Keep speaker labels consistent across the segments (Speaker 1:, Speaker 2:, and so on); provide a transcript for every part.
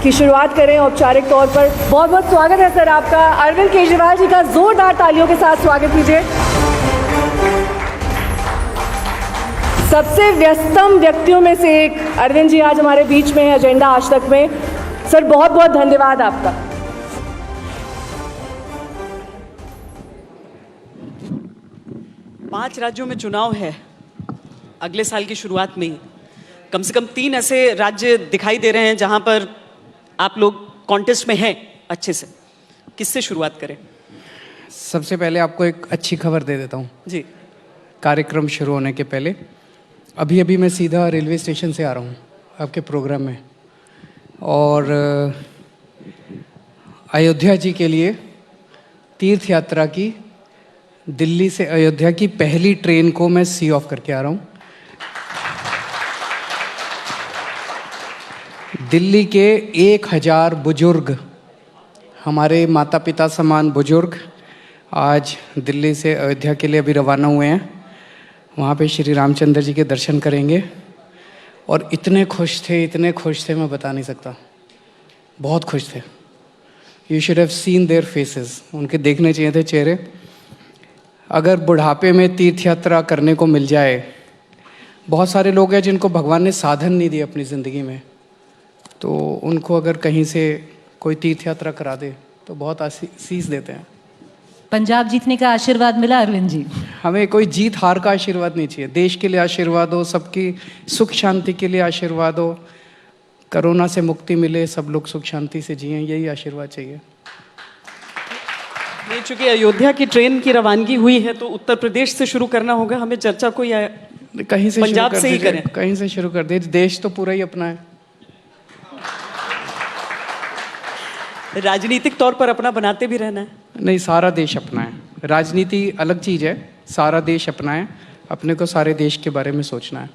Speaker 1: की शुरुआत करें औपचारिक तौर पर। बहुत बहुत स्वागत है सर आपका। अरविंद केजरीवाल जी का जोरदार तालियों के साथ स्वागत कीजिए। सबसे व्यस्तम व्यक्तियों में से एक अरविंद जी आज हमारे बीच में है एजेंडा आज तक में। सर बहुत बहुत धन्यवाद आपका।
Speaker 2: पांच राज्यों में चुनाव है अगले साल की शुरुआत में ही। कम से कम 3 ऐसे राज्य दिखाई दे रहे हैं जहां पर आप लोग कॉन्टेस्ट में हैं अच्छे से। किससे शुरुआत करें?
Speaker 3: सबसे पहले आपको एक अच्छी खबर दे देता हूँ
Speaker 2: जी।
Speaker 3: कार्यक्रम शुरू होने के पहले अभी मैं सीधा रेलवे स्टेशन से आ रहा हूँ आपके प्रोग्राम में, और अयोध्या जी के लिए तीर्थ यात्रा की दिल्ली से अयोध्या की पहली ट्रेन को मैं सी ऑफ करके आ रहा हूँ। दिल्ली के 1000 बुजुर्ग, हमारे माता पिता समान बुजुर्ग आज दिल्ली से अयोध्या के लिए अभी रवाना हुए हैं। वहाँ पे श्री रामचंद्र जी के दर्शन करेंगे और इतने खुश थे मैं बता नहीं सकता। बहुत खुश थे। You should have seen their faces. उनके देखने चाहिए थे चेहरे। अगर बुढ़ापे में तीर्थ यात्रा करने को मिल जाए, बहुत सारे लोग हैं जिनको भगवान ने साधन नहीं दिए अपनी ज़िंदगी में, तो उनको अगर कहीं से कोई तीर्थ यात्रा करा दे तो बहुत आशीष देते हैं।
Speaker 4: पंजाब जीतने का आशीर्वाद मिला अरविंद जी?
Speaker 3: हमें कोई जीत हार का आशीर्वाद नहीं चाहिए। देश के लिए आशीर्वाद हो, सबकी सुख शांति के लिए आशीर्वाद हो, कोरोना से मुक्ति मिले, सब लोग सुख शांति से जिएं, यही आशीर्वाद चाहिए।
Speaker 2: ये चूंकि अयोध्या की ट्रेन की रवानगी हुई है तो उत्तर प्रदेश से शुरू करना होगा हमें चर्चा को, या
Speaker 3: कहीं से
Speaker 2: पंजाब से ही करें?
Speaker 3: कहीं से शुरू कर दे। देश तो पूरा ही अपना है।
Speaker 2: राजनीतिक तौर पर अपना बनाते भी रहना है?
Speaker 3: नहीं, सारा देश अपना है। राजनीति अलग चीज़ है, सारा देश अपना है। अपने को सारे देश के बारे में सोचना है।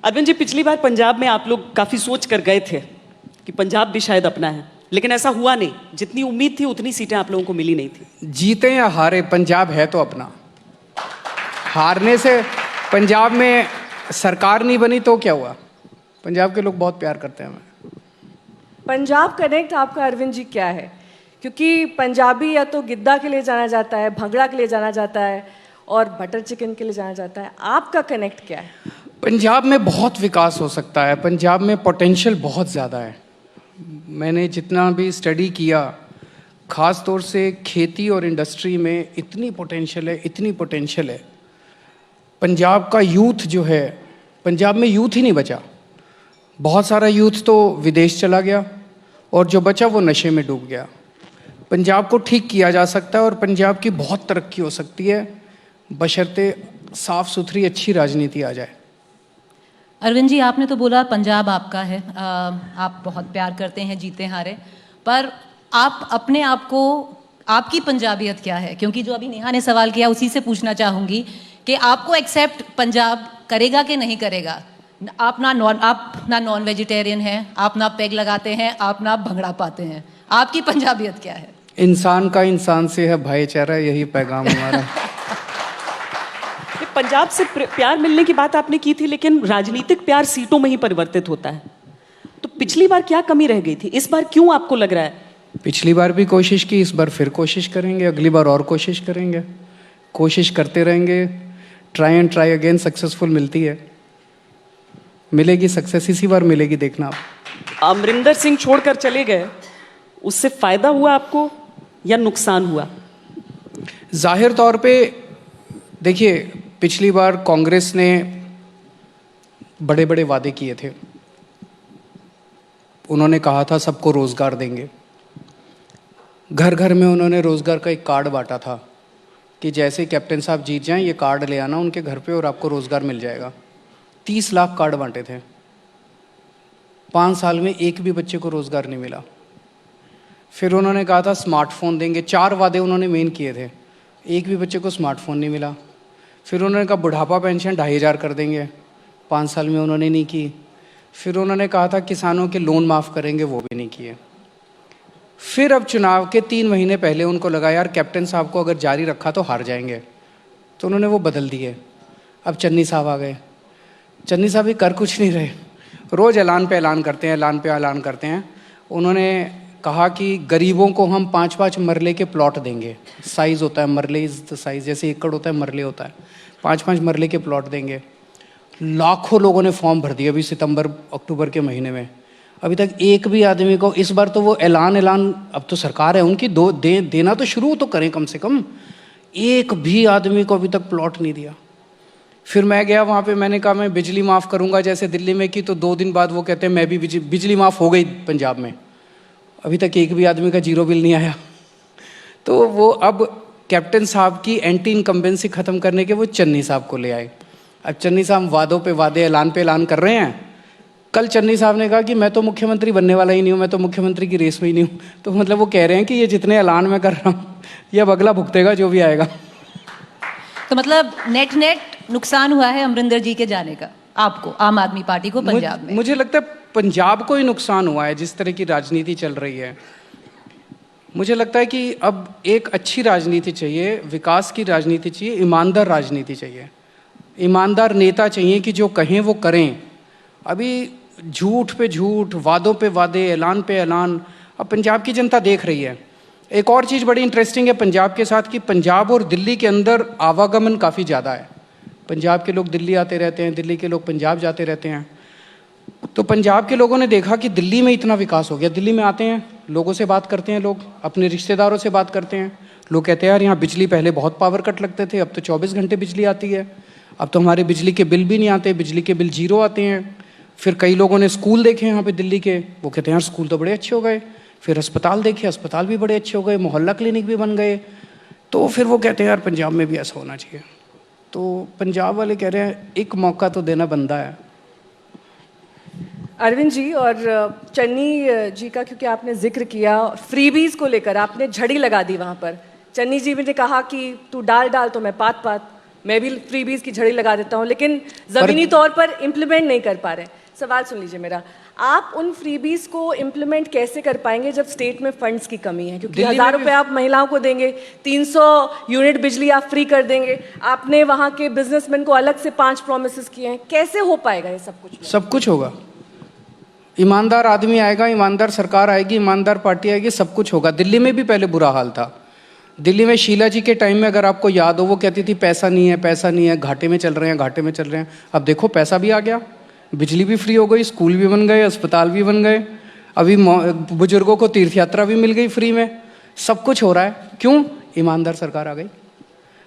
Speaker 2: अरविंद जी, पिछली बार पंजाब में आप लोग काफ़ी सोच कर गए थे कि पंजाब भी शायद अपना है, लेकिन ऐसा हुआ नहीं। जितनी उम्मीद थी उतनी सीटें आप लोगों को मिली नहीं थी।
Speaker 3: जीते या हारे, पंजाब है तो अपना। हारने से पंजाब में सरकार नहीं बनी तो क्या हुआ? पंजाब के लोग बहुत प्यार करते हैं हमें।
Speaker 1: पंजाब कनेक्ट आपका अरविंद जी क्या है? क्योंकि पंजाबी या तो गिद्दा के लिए जाना जाता है, भंगड़ा के लिए जाना जाता है और बटर चिकन के लिए जाना जाता है। आपका कनेक्ट क्या है?
Speaker 3: पंजाब में बहुत विकास हो सकता है। पंजाब में पोटेंशियल बहुत ज़्यादा है। मैंने जितना भी स्टडी किया, ख़ास तौर से खेती और इंडस्ट्री में इतनी पोटेंशियल है। पंजाब का यूथ जो है, पंजाब में यूथ ही नहीं बचा। बहुत सारा यूथ तो विदेश चला गया और जो बचा वो नशे में डूब गया। पंजाब को ठीक किया जा सकता है और पंजाब की बहुत तरक्की हो सकती है, बशर्ते साफ़ सुथरी अच्छी राजनीति आ जाए।
Speaker 4: अरविंद जी, आपने तो बोला पंजाब आपका है, आप बहुत प्यार करते हैं जीते हारे, पर आप अपने आप को, आपकी पंजाबियत क्या है? क्योंकि जो अभी नेहा ने सवाल किया उसी से पूछना चाहूँगी कि आपको एक्सेप्ट पंजाब करेगा कि नहीं करेगा? आप ना नॉन वेजिटेरियन हैं, आप ना पेग लगाते हैं, आप ना भंगड़ा पाते हैं। आपकी पंजाबियत क्या है?
Speaker 3: इंसान का इंसान से है भाईचारा, यही पैगाम हमारा।
Speaker 2: पंजाब से प्यार मिलने की बात आपने की थी, लेकिन राजनीतिक प्यार सीटों में ही परिवर्तित होता है। तो पिछली बार क्या कमी रह गई थी? इस बार क्यों आपको लग रहा है?
Speaker 3: पिछली बार भी कोशिश की, इस बार फिर कोशिश करेंगे, अगली बार और कोशिश करेंगे। कोशिश करते रहेंगे, try and try again, successful मिलती है। मिलेगी सक्सेस, इसी बार मिलेगी, देखना आप।
Speaker 2: अमरिंदर सिंह छोड़कर चले गए, उससे फायदा हुआ आपको या नुकसान हुआ?
Speaker 3: जाहिर तौर पे देखिए, पिछली बार कांग्रेस ने बड़े बड़े वादे किए थे। उन्होंने कहा था सबको रोजगार देंगे। घर घर में उन्होंने रोजगार का एक कार्ड बांटा था कि जैसे कैप्टन साहब जीत जाएं, ये कार्ड ले आना उनके घर पे और आपको रोजगार मिल जाएगा। 30 लाख कार्ड बांटे थे। 5 साल में एक भी बच्चे को रोजगार नहीं मिला। फिर उन्होंने कहा था स्मार्टफोन देंगे। 4 वादे उन्होंने मेन किए थे, एक भी बच्चे को स्मार्टफोन नहीं मिला। फिर उन्होंने कहा बुढ़ापा पेंशन 2500 कर देंगे, 5 साल में उन्होंने नहीं की। फिर उन्होंने कहा था किसानों के लोन माफ़ करेंगे, वो भी नहीं किए। फिर अब चुनाव के 3 महीने पहले उनको लगा यार कैप्टन साहब को अगर जारी रखा तो हार जाएंगे, तो उन्होंने वो बदल दिए। अब चन्नी साहब आ गए। चन्नी साहब भी कर कुछ नहीं रहे, रोज़ ऐलान पे ऐलान करते हैं, ऐलान पे ऐलान करते हैं। उन्होंने कहा कि गरीबों को हम 5-5 मरले के प्लॉट देंगे। साइज़ होता है, मरले इज़ द साइज़, जैसे एकड़ होता है मरले होता है, 5-5 मरले के प्लॉट देंगे। लाखों लोगों ने फॉर्म भर दिया अभी सितंबर अक्टूबर के महीने में, अभी तक एक भी आदमी को। इस बार तो वो ऐलान अब तो सरकार है उनकी, देना तो शुरू तो करें कम से कम। एक भी आदमी को अभी तक प्लॉट नहीं दिया। फिर मैं गया वहाँ पे, मैंने कहा मैं बिजली माफ़ करूँगा जैसे दिल्ली में की, तो 2 दिन बाद वो कहते हैं मैं भी बिजली माफ़ हो गई पंजाब में। अभी तक एक भी आदमी का जीरो बिल नहीं आया। तो वो अब कैप्टन साहब की एंटी इनकम्बेंसी ख़त्म करने के वो चन्नी साहब को ले आए। अब चन्नी साहब वादों पे वादे, ऐलान पे ऐलान कर रहे हैं। कल चन्नी साहब ने कहा कि मैं तो मुख्यमंत्री बनने वाला ही नहीं हूँ, मैं तो मुख्यमंत्री की रेस में ही नहीं हूँ। तो मतलब वो कह रहे हैं कि ये जितने ऐलान मैं कर रहा हूँ ये अब अगला भुगतेगा जो भी आएगा।
Speaker 4: तो मतलब नेट नुकसान हुआ है अमरिंदर जी के जाने का आपको, आम आदमी पार्टी को पंजाब में?
Speaker 3: मुझे लगता है पंजाब को ही नुकसान हुआ है जिस तरह की राजनीति चल रही है। मुझे लगता है कि अब एक अच्छी राजनीति चाहिए, विकास की राजनीति चाहिए, ईमानदार राजनीति चाहिए, ईमानदार नेता चाहिए कि जो कहें वो करें। अभी झूठ पे झूठ, वादों पे वादे, ऐलान पे ऐलान अब पंजाब की जनता देख रही है। एक और चीज़ बड़ी इंटरेस्टिंग है पंजाब के साथ कि पंजाब और दिल्ली के अंदर आवागमन काफ़ी ज़्यादा है। पंजाब के लोग दिल्ली आते रहते हैं, दिल्ली के लोग पंजाब जाते रहते हैं। तो पंजाब के लोगों ने देखा कि दिल्ली में इतना विकास हो गया, दिल्ली में आते हैं, लोगों से बात करते हैं, लोग अपने रिश्तेदारों से बात करते हैं। लोग कहते हैं यार यहाँ बिजली पहले बहुत पावर कट लगते थे, अब तो 24 घंटे बिजली आती है, अब तो हमारे बिजली के बिल भी नहीं आते, बिजली के बिल 0 आते हैं। फिर कई लोगों ने स्कूल देखे यहाँ पे दिल्ली के, वो कहते हैं यार स्कूल तो बड़े अच्छे हो गए। फिर अस्पताल देखे, अस्पताल भी बड़े अच्छे हो गए, मोहल्ला क्लिनिक भी बन गए। तो फिर वो कहते हैं यार पंजाब में भी ऐसा होना चाहिए। तो पंजाब वाले कह रहे हैं एक मौका तो देना बनता है।
Speaker 1: अरविंद जी और चन्नी जी का, क्योंकि आपने जिक्र किया फ्रीबीज को लेकर, आपने झड़ी लगा दी वहाँ पर। चन्नी जी ने कहा कि तू डाल तो मैं पात, मैं भी फ्रीबीज की झड़ी लगा देता हूँ, लेकिन ज़मीनी तौर पर इम्प्लीमेंट नहीं कर पा रहे। सवाल सुन लीजिए मेरा, आप उन फ्रीबीज को इम्प्लीमेंट कैसे कर पाएंगे जब स्टेट में फंड्स की कमी है? क्योंकि 1000 रुपये आप महिलाओं को देंगे, 300 यूनिट बिजली आप फ्री कर देंगे, आपने वहाँ के बिजनेसमैन को अलग से 5 प्रोमिस किए हैं, कैसे हो पाएगा ये सब कुछ?
Speaker 3: सब कुछ होगा, ईमानदार आदमी आएगा, ईमानदार सरकार आएगी, ईमानदार पार्टी आएगी, सब कुछ होगा। दिल्ली में भी पहले बुरा हाल था। दिल्ली में शीला जी के टाइम में अगर आपको याद हो, वो कहती थी पैसा नहीं है, पैसा नहीं है, घाटे में चल रहे हैं, घाटे में चल रहे हैं। अब देखो पैसा भी आ गया, बिजली भी फ्री हो गई, स्कूल भी बन गए, अस्पताल भी बन गए, अभी बुजुर्गों को तीर्थ यात्रा भी मिल गई फ्री में, सब कुछ हो रहा है। क्यों? ईमानदार सरकार आ गई।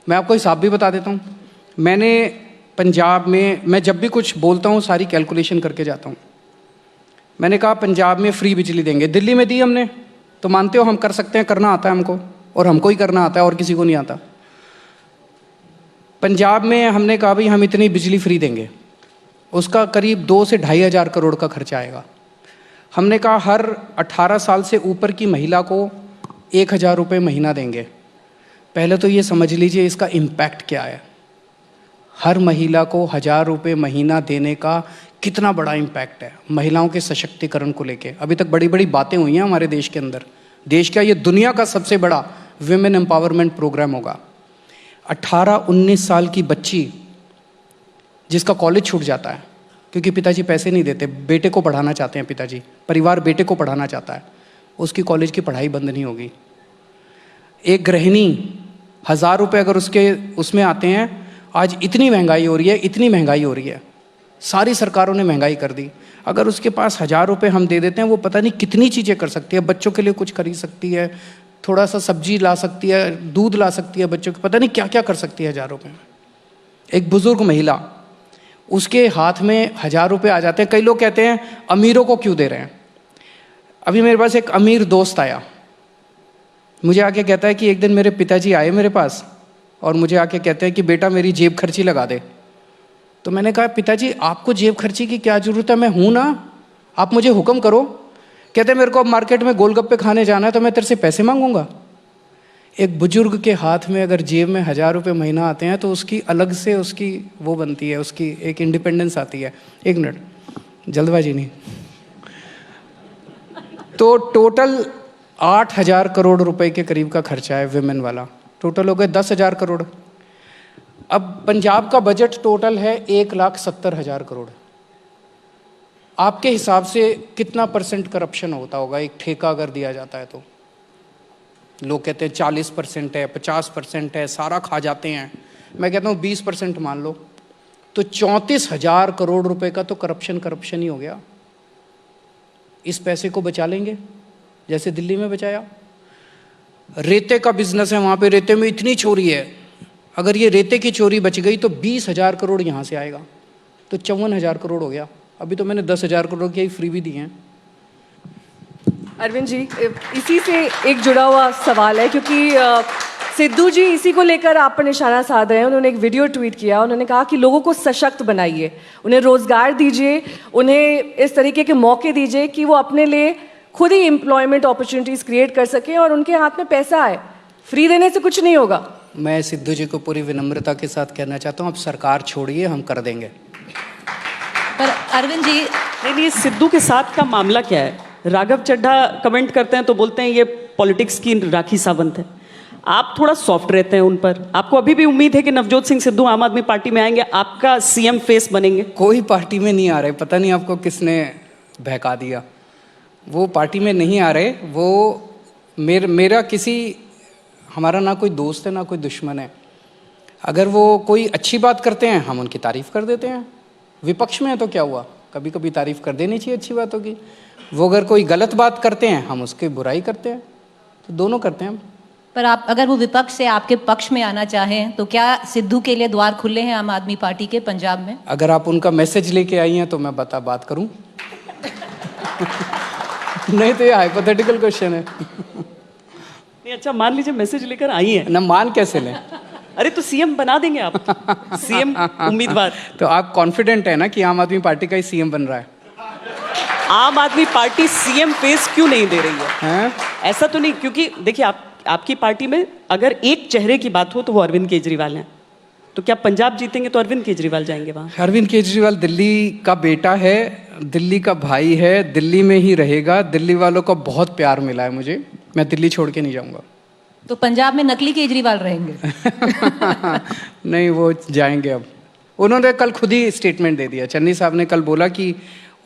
Speaker 3: मैं आपको हिसाब भी बता देता हूँ। मैंने पंजाब में, मैं जब भी कुछ बोलता हूँ सारी कैलकुलेशन करके जाता हूँ। मैंने कहा पंजाब में फ्री बिजली देंगे, दिल्ली में दी हमने, तो मानते हो हम कर सकते हैं, करना आता है हमको, और हमको ही करना आता है और किसी को नहीं आता। पंजाब में हमने कहा भाई हम इतनी बिजली फ्री देंगे, उसका करीब 2 से 2,500 करोड़ का खर्चा आएगा। हमने कहा हर 18 साल से ऊपर की महिला को 1,000 रुपये महीना देंगे। पहले तो ये समझ लीजिए इसका इम्पैक्ट क्या है। हर महिला को 1,000 रुपये महीना देने का कितना बड़ा इम्पैक्ट है महिलाओं के सशक्तिकरण को लेके। अभी तक बड़ी बड़ी बातें हुई हैं हमारे देश के अंदर, देश का ये दुनिया का सबसे बड़ा विमेन एम्पावरमेंट प्रोग्राम होगा। 18-19 साल की बच्ची जिसका कॉलेज छूट जाता है क्योंकि पिताजी पैसे नहीं देते, बेटे को पढ़ाना चाहते हैं पिताजी, परिवार बेटे को पढ़ाना चाहता है, उसकी कॉलेज की पढ़ाई बंद नहीं होगी। एक गृहिणी 1,000 रुपये अगर उसमें आते हैं, आज इतनी महंगाई हो रही है, इतनी महंगाई हो रही है, सारी सरकारों ने महंगाई कर दी। अगर उसके पास 1,000 रुपये हम दे देते हैं, वो पता नहीं कितनी चीज़ें कर सकती है। बच्चों के लिए कुछ खरीद सकती है, थोड़ा सा सब्जी ला सकती है, दूध ला सकती है बच्चों के, पता नहीं क्या क्या कर सकती है 1,000 रुपये में। एक बुजुर्ग महिला, उसके हाथ में 1,000 रुपये आ जाते हैं। कई लोग कहते हैं अमीरों को क्यों दे रहे हैं। अभी मेरे पास एक अमीर दोस्त आया, मुझे आके कहता है कि एक दिन मेरे पिताजी आए मेरे पास और मुझे आके कहते हैं कि बेटा मेरी जेब खर्ची लगा दे। तो मैंने कहा पिताजी आपको जेब खर्ची की क्या ज़रूरत है, मैं हूँ ना, आप मुझे हुक्म करो। कहते मेरे को अब मार्केट में गोलगप्पे खाने जाना है तो मैं तेरे से पैसे मांगूंगा। एक बुजुर्ग के हाथ में अगर जेब में 1,000 रुपये महीना आते हैं तो उसकी अलग से उसकी वो बनती है, उसकी एक इंडिपेंडेंस आती है। 1 मिनट, जल्दबाजी नहीं। तो टोटल 8,000 करोड़ रुपए के करीब का खर्चा है विमेन वाला, टोटल हो गए 10,000 करोड़। अब पंजाब का बजट टोटल है 1,70,000 करोड़। आपके हिसाब से कितना % करप्शन होता होगा एक ठेका अगर दिया जाता है तो? लोग कहते हैं 40% है, 50% है, सारा खा जाते हैं। मैं कहता हूँ 20% मान लो, तो 34,000 करोड़ रुपए का तो करप्शन ही हो गया। इस पैसे को बचा लेंगे जैसे दिल्ली में बचाया। रेते का बिजनेस है, वहाँ पे रेते में इतनी चोरी है, अगर ये रेते की चोरी बच गई तो 20,000 करोड़ यहाँ से आएगा, तो 54,000 करोड़ हो गया। अभी तो मैंने 10,000 करोड़ के ही फ्री भी दिए हैं।
Speaker 1: अरविंद जी, इसी से एक जुड़ा हुआ सवाल है, क्योंकि सिद्धू जी इसी को लेकर आप पर निशाना साध रहे हैं। उन्होंने एक वीडियो ट्वीट किया, उन्होंने कहा कि लोगों को सशक्त बनाइए, उन्हें रोजगार दीजिए, उन्हें इस तरीके के मौके दीजिए कि वो अपने लिए खुद ही एम्प्लॉयमेंट अपॉर्चुनिटीज क्रिएट कर सकें और उनके हाथ में पैसा आए। फ्री देने से कुछ नहीं होगा।
Speaker 3: मैं सिद्धू जी को पूरी विनम्रता के साथ कहना चाहता हूँ, अब सरकार छोड़िए, हम कर देंगे।
Speaker 4: पर अरविंद जी,
Speaker 2: नहीं, ये सिद्धू के साथ का मामला क्या है? राघव चड्ढा कमेंट करते हैं तो बोलते हैं ये पॉलिटिक्स की राखी सावंत है। आप थोड़ा सॉफ्ट रहते हैं उन पर। आपको अभी भी उम्मीद है कि नवजोत सिंह सिद्धू आम आदमी पार्टी में आएंगे, आपका सीएम फेस बनेंगे?
Speaker 3: कोई पार्टी में नहीं आ रहे, पता नहीं आपको किसने बहका दिया। वो पार्टी में नहीं आ रहे। वो मेरा किसी, हमारा ना कोई दोस्त है ना कोई दुश्मन है। अगर वो कोई अच्छी बात करते हैं हम उनकी तारीफ कर देते हैं। विपक्ष में है तो क्या हुआ, कभी कभी तारीफ कर देनी चाहिए अच्छी बातों की। वो अगर कोई गलत बात करते हैं हम उसकी बुराई करते हैं, तो दोनों करते हैं हम।
Speaker 4: पर आप अगर वो विपक्ष से आपके पक्ष में आना चाहें तो क्या सिद्धू के लिए द्वार खुले हैं आम आदमी पार्टी के पंजाब में?
Speaker 3: अगर आप उनका मैसेज लेके आई हैं तो मैं बात करूं। नहीं तो ये हाइपोथेटिकल क्वेश्चन है।
Speaker 2: नहीं, अच्छा मान लीजिए मैसेज लेकर आई हैं,
Speaker 3: ना मान कैसे लें?
Speaker 2: अरे तो सीएम बना देंगे आप, सीएम उम्मीदवार।
Speaker 3: तो आप कॉन्फिडेंट है ना कि आम आदमी पार्टी का ही सीएम बन रहा है?
Speaker 2: आम आदमी पार्टी सीएम फेस क्यों नहीं दे रही है?
Speaker 3: हैं?
Speaker 2: ऐसा तो नहीं, क्योंकि देखिए आपकी पार्टी में अगर एक चेहरे की बात हो तो वो अरविंद केजरीवाल हैं। तो क्या पंजाब जीतेंगे तो अरविंद केजरीवाल जाएंगे वहां?
Speaker 3: अरविंद केजरीवाल दिल्ली का बेटा है, दिल्ली का भाई है, दिल्ली में ही रहेगा। दिल्ली वालों का बहुत प्यार मिला है मुझे, मैं दिल्ली छोड़ के नहीं जाऊंगा।
Speaker 4: तो पंजाब में नकली केजरीवाल रहेंगे?
Speaker 3: नहीं, वो जाएंगे अब। उन्होंने कल खुद ही स्टेटमेंट दे दिया, चन्नी साहब ने कल बोला कि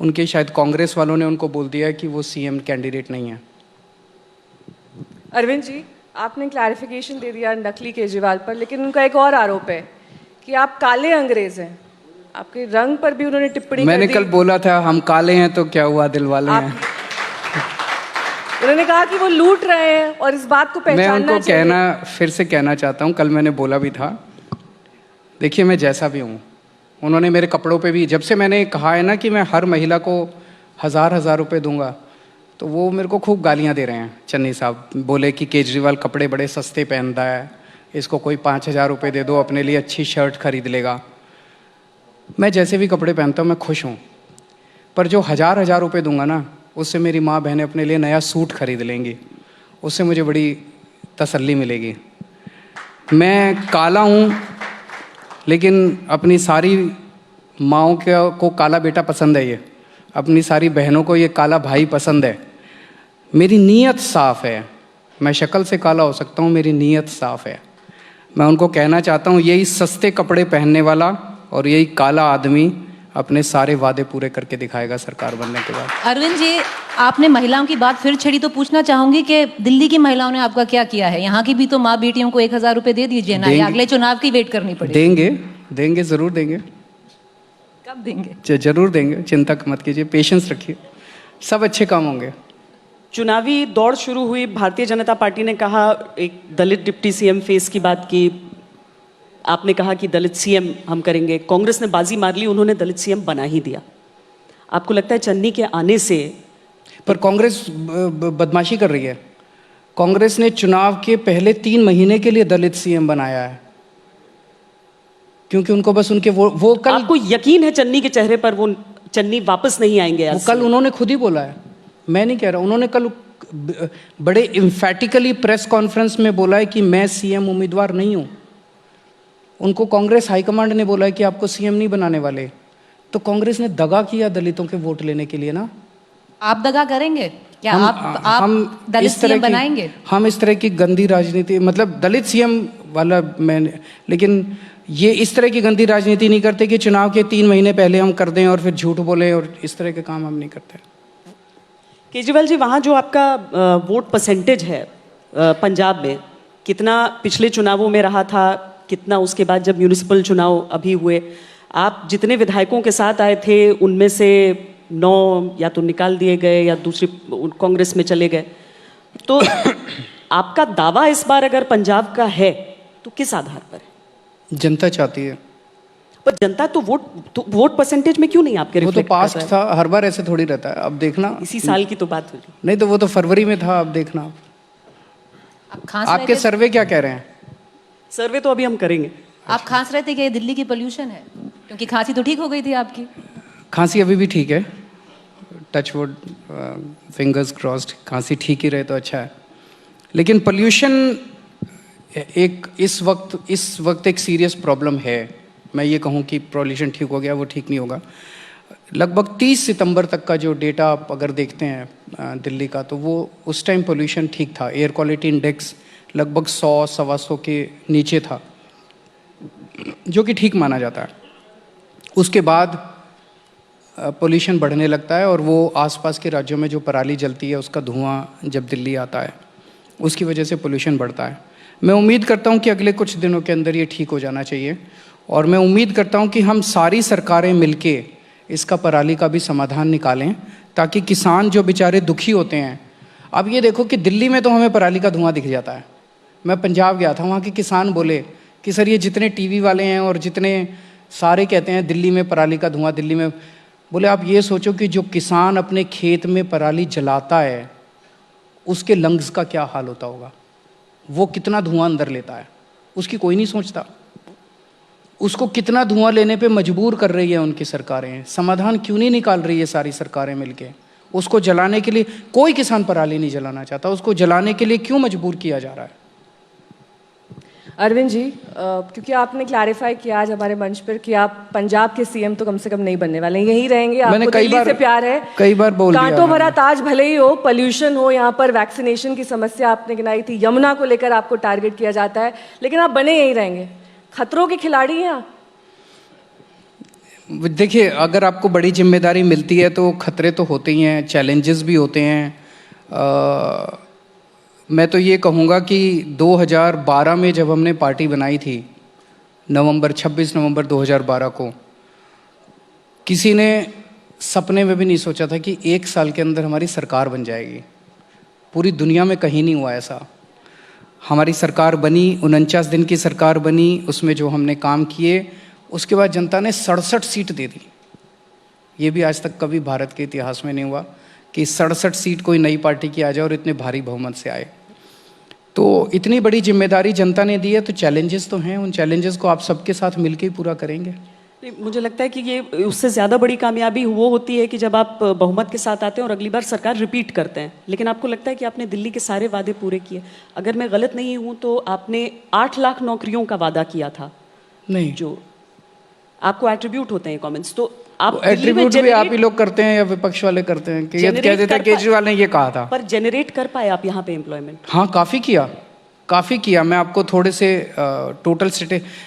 Speaker 3: उनके शायद कांग्रेस वालों ने उनको बोल दिया कि वो सीएम कैंडिडेट नहीं है।
Speaker 1: अरविंद जी, आपने क्लैरिफिकेशन दे दिया नकली केजरीवाल पर, लेकिन उनका एक और आरोप है कि आप काले अंग्रेज हैं। आपके रंग पर भी उन्होंने टिप्पणी
Speaker 3: मैंने
Speaker 1: कर दी।
Speaker 3: कल बोला था हम काले हैं तो क्या हुआ, दिल वाले हैं।
Speaker 1: उन्होंने कहा कि वो लूट रहे हैं और इस बात को
Speaker 3: मैं
Speaker 1: पहचानना
Speaker 3: उनको फिर से कहना चाहता हूँ, कल मैंने बोला भी था, देखिए मैं जैसा भी हूँ, उन्होंने मेरे कपड़ों पे भी, जब से मैंने कहा है ना कि मैं हर महिला को 1,000 रुपए दूंगा, तो वो मेरे को खूब गालियाँ दे रहे हैं। चन्नी साहब बोले कि केजरीवाल कपड़े बड़े सस्ते पहनता है, इसको कोई 5,000 रुपये दे दो, अपने लिए अच्छी शर्ट खरीद लेगा। मैं जैसे भी कपड़े पहनता हूँ मैं खुश हूँ, पर जो 1,000 रुपये दूंगा ना, उससे मेरी माँ बहनें अपने लिए नया सूट खरीद लेंगी, उससे मुझे बड़ी तसल्ली मिलेगी। मैं काला हूँ, लेकिन अपनी सारी माँओं को काला बेटा पसंद है, ये अपनी सारी बहनों को ये काला भाई पसंद है। मेरी नीयत साफ़ है, मैं शक्ल से काला हो सकता हूँ, मेरी नीयत साफ़ है। मैं उनको कहना चाहता हूँ, यही सस्ते कपड़े पहनने वाला और यही काला आदमी अपने सारे वादे पूरे करके दिखाएगा सरकार बनने के बाद।
Speaker 4: अरविंद जी, आपने महिलाओं की बात फिर छेड़ी तो पूछना चाहूंगी कि दिल्ली की महिलाओं ने आपका क्या किया है? यहाँ की भी तो माँ बेटियों को 1,000 रुपए दे दीजिए ना, या अगले चुनाव की वेट करनी पड़ेगी?
Speaker 3: देंगे, जरूर देंगे।
Speaker 4: कब देंगे?
Speaker 3: जरूर देंगे, चिंता मत कीजिए, पेशेंस रखिए, सब अच्छे काम होंगे।
Speaker 2: चुनावी दौड़ शुरू हुई, भारतीय जनता पार्टी ने कहा, एक दलित डिप्टी सीएम फेस की बात की, आपने कहा कि दलित सीएम हम करेंगे। कांग्रेस ने बाजी मार ली, उन्होंने दलित सीएम बना ही दिया। आपको लगता है चन्नी के आने से?
Speaker 3: पर कांग्रेस बदमाशी कर रही है। कांग्रेस ने चुनाव के पहले 3 महीने के लिए दलित सीएम बनाया है, क्योंकि उनको बस उनके वो कल,
Speaker 2: आपको यकीन है चन्नी के चेहरे पर वो चन्नी वापस नहीं आएंगे?
Speaker 3: वो कल उन्होंने खुद ही बोला है, मैं नहीं कह रहा, उन्होंने कल बड़े इम्फैटिकली प्रेस कॉन्फ्रेंस में बोला है कि मैं सीएम उम्मीदवार नहीं हूं। उनको कांग्रेस हाईकमांड ने बोला है कि आपको सीएम नहीं बनाने वाले। तो कांग्रेस ने दगा किया दलितों के वोट लेने के लिए ना।
Speaker 4: आप दगा करेंगे क्या? आप दलित सीएम बनाएंगे?
Speaker 3: हम इस तरह की गंदी राजनीति, मतलब दलित सीएम वाला मैंने, लेकिन ये इस तरह की गंदी राजनीति नहीं करते कि चुनाव के 3 महीने पहले हम कर दें और फिर झूठ बोलें, और इस तरह के काम हम नहीं करते।
Speaker 2: केजरीवाल जी, वहाँ जो आपका वोट परसेंटेज है पंजाब में, कितना पिछले चुनावों में रहा था, कितना उसके बाद जब म्यूनिसिपल चुनाव अभी हुए? आप जितने विधायकों के साथ आए थे उनमें से 9 या तो निकाल दिए गए या दूसरी कांग्रेस में चले गए। तो आपका दावा इस बार अगर पंजाब का है तो किस आधार पर है?
Speaker 3: जनता चाहती है।
Speaker 2: पर जनता तो वोट परसेंटेज में क्यों नहीं आपके
Speaker 3: वो तो
Speaker 2: रिफ्लेक्ट कर
Speaker 3: पास्ट
Speaker 2: रहा है?
Speaker 3: था, हर बार ऐसे थोड़ी रहता है। अब देखना,
Speaker 2: इसी साल की तो बात हो रही।
Speaker 3: नहीं तो वो तो फरवरी में था, अब देखना।
Speaker 4: आप खांस रहे
Speaker 3: आपके
Speaker 4: थे,
Speaker 3: सर्वे क्या कह रहे हैं?
Speaker 2: सर्वे तो अभी हम करेंगे।
Speaker 4: आप खांस रहे थे कि ये दिल्ली की पोल्यूशन है? क्योंकि खांसी तो ठीक हो गई थी आपकी। खांसी
Speaker 3: खांसी अभी भी ठीक है, टच वुड, फिंगर्स क्रॉस्ड, खांसी ठीक ही रहे तो अच्छा है। लेकिन पोल्यूशन एक इस वक्त एक सीरियस प्रॉब्लम है। मैं ये कहूँ कि पोल्यूशन ठीक हो गया, वो ठीक नहीं होगा। लगभग 30 सितंबर तक का जो डेटा आप अगर देखते हैं दिल्ली का, तो वो उस टाइम पोल्यूशन ठीक था। एयर क्वालिटी इंडेक्स लगभग 100-125 के नीचे था, जो कि ठीक माना जाता है। उसके बाद पोल्यूशन बढ़ने लगता है, और वो आसपास के राज्यों में जो पराली जलती है उसका धुआं जब दिल्ली आता है, उसकी वजह से पोल्यूशन बढ़ता है। मैं उम्मीद करता हूं कि अगले कुछ दिनों के अंदर ये ठीक हो जाना चाहिए, और मैं उम्मीद करता हूं कि हम सारी सरकारें मिलके इसका पराली का भी समाधान निकालें, ताकि किसान जो बेचारे दुखी होते हैं। अब ये देखो कि दिल्ली में तो हमें पराली का धुआं दिख जाता है। मैं पंजाब गया था, वहाँ के किसान बोले कि सर ये जितने टीवी वाले हैं और जितने सारे कहते हैं दिल्ली में पराली का धुआं, दिल्ली में, बोले आप ये सोचो कि जो किसान अपने खेत में पराली जलाता है उसके लंग्स का क्या हाल होता होगा, वो कितना धुआं अंदर लेता है, उसकी कोई नहीं सोचता। उसको कितना धुआं लेने पे मजबूर कर रही है उनकी सरकारें। समाधान क्यों नहीं निकाल रही है सारी सरकारें मिलके? उसको जलाने के लिए कोई किसान पराली नहीं जलाना चाहता, उसको जलाने के लिए क्यों मजबूर किया जा रहा है?
Speaker 1: अरविंद जी, क्योंकि आपने क्लैरिफाई किया आज हमारे मंच पर कि आप पंजाब के सीएम तो कम से कम नहीं बनने वाले, यहीं रहेंगे, आपको दिल्ली से प्यार है।
Speaker 3: कई बार बोल दिया,
Speaker 1: कांटों भरा ताज भले ही हो, पोल्यूशन हो, यहाँ पर वैक्सीनेशन की समस्या आपने गिनाई थी, यमुना को लेकर आपको टारगेट किया जाता है, लेकिन आप बने यहीं रहेंगे। खतरों के खिलाड़ी हैं आप।
Speaker 3: देखिए, अगर आपको बड़ी जिम्मेदारी मिलती है तो खतरे तो होते ही हैं, चैलेंजेस भी होते हैं। मैं तो ये कहूँगा कि 2012 में जब हमने पार्टी बनाई थी, 26 नवंबर 2012 को, किसी ने सपने में भी नहीं सोचा था कि 1 साल के अंदर हमारी सरकार बन जाएगी। पूरी दुनिया में कहीं नहीं हुआ ऐसा। हमारी सरकार बनी, 49 दिन की सरकार बनी, उसमें जो हमने काम किए, उसके बाद जनता ने 67 सीट दे दी। ये भी आज तक कभी भारत के इतिहास में नहीं हुआ कि 67 सीट कोई नई पार्टी की आ जाए और इतने भारी बहुमत से आए। तो इतनी बड़ी जिम्मेदारी जनता ने दी है, तो चैलेंजेस तो हैं, उन चैलेंजेस को आप सबके साथ मिलकर ही पूरा करेंगे।
Speaker 2: मुझे लगता है कि ये उससे ज़्यादा बड़ी कामयाबी वो होती है कि जब आप बहुमत के साथ आते हैं और अगली बार सरकार रिपीट करते हैं। लेकिन आपको लगता है कि आपने दिल्ली के सारे वादे पूरे किए। अगर मैं गलत नहीं हूँ तो आपने 8 लाख नौकरियों का वादा किया था।
Speaker 3: नहीं,
Speaker 2: जो आपको एट्रीब्यूट होते हैं कमेंट्स, तो आप
Speaker 3: एट्रीब्यूट भी आप ही लोग करते हैं या विपक्ष वाले करते हैं? कि ये कह देता है केजरीवाल ने ये कहा था,
Speaker 2: पर जनरेट कर पाए आप यहाँ पे एम्प्लॉयमेंट?
Speaker 3: हाँ, काफ़ी किया। मैं आपको थोड़े से टोटल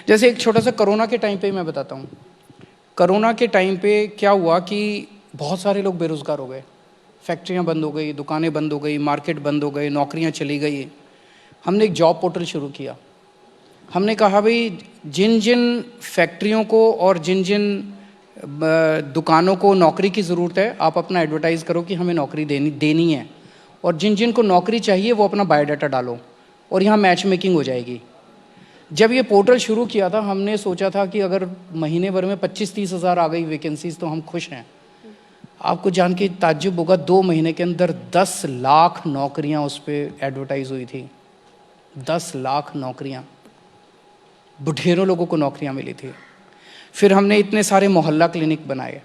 Speaker 3: जैसे एक छोटा सा कोरोना के टाइम पे मैं बताता हूँ। कोरोना के टाइम पे क्या हुआ कि बहुत सारे लोग बेरोज़गार हो गए, फैक्ट्रियाँ बंद हो गई, दुकानें बंद हो गई, मार्केट बंद हो गए, नौकरियाँ चली गई। हमने एक जॉब पोर्टल शुरू किया। हमने कहा भाई जिन जिन फैक्ट्रियों को और जिन जिन दुकानों को नौकरी की ज़रूरत है, आप अपना एडवर्टाइज़ करो कि हमें नौकरी देनी है, और जिन जिन को नौकरी चाहिए वो अपना बायोडाटा डालो, और यहाँ मैच मेकिंग हो जाएगी। जब ये पोर्टल शुरू किया था, हमने सोचा था कि अगर महीने भर में 25-30 हज़ार आ गई वैकेंसीज तो हम खुश हैं। आपको जान के ताज्जुब होगा, 2 महीने के अंदर 10 लाख नौकरियाँ उस पर एडवर्टाइज़ हुई थी। 10 लाख नौकरियाँ, ढेरों लोगों को नौकरियाँ मिली थी। फिर हमने इतने सारे मोहल्ला क्लिनिक बनाए।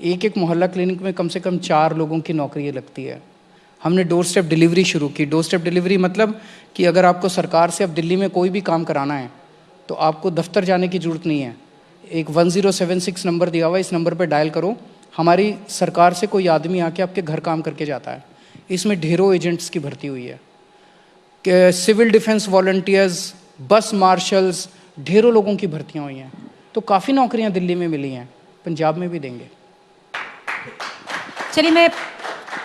Speaker 3: एक मोहल्ला क्लिनिक में कम से कम 4 लोगों की नौकरी लगती है। हमने डोर स्टेप डिलीवरी शुरू की। डोर स्टेप डिलीवरी मतलब कि अगर आपको सरकार से अब दिल्ली में कोई भी काम कराना है तो आपको दफ्तर जाने की ज़रूरत नहीं है। एक 1076 नंबर दिया हुआ है, इस नंबर पर डायल करो, हमारी सरकार से कोई आदमी आके आपके घर काम करके जाता है। इसमें ढेरों एजेंट्स की भर्ती हुई है कि सिविल डिफेंस वॉलंटियर्स, बस मार्शल्स, ढेरों लोगों की भर्तियां हुई हैं, तो काफ़ी नौकरियां दिल्ली में मिली हैं, पंजाब में भी देंगे।
Speaker 4: चलिए, मैं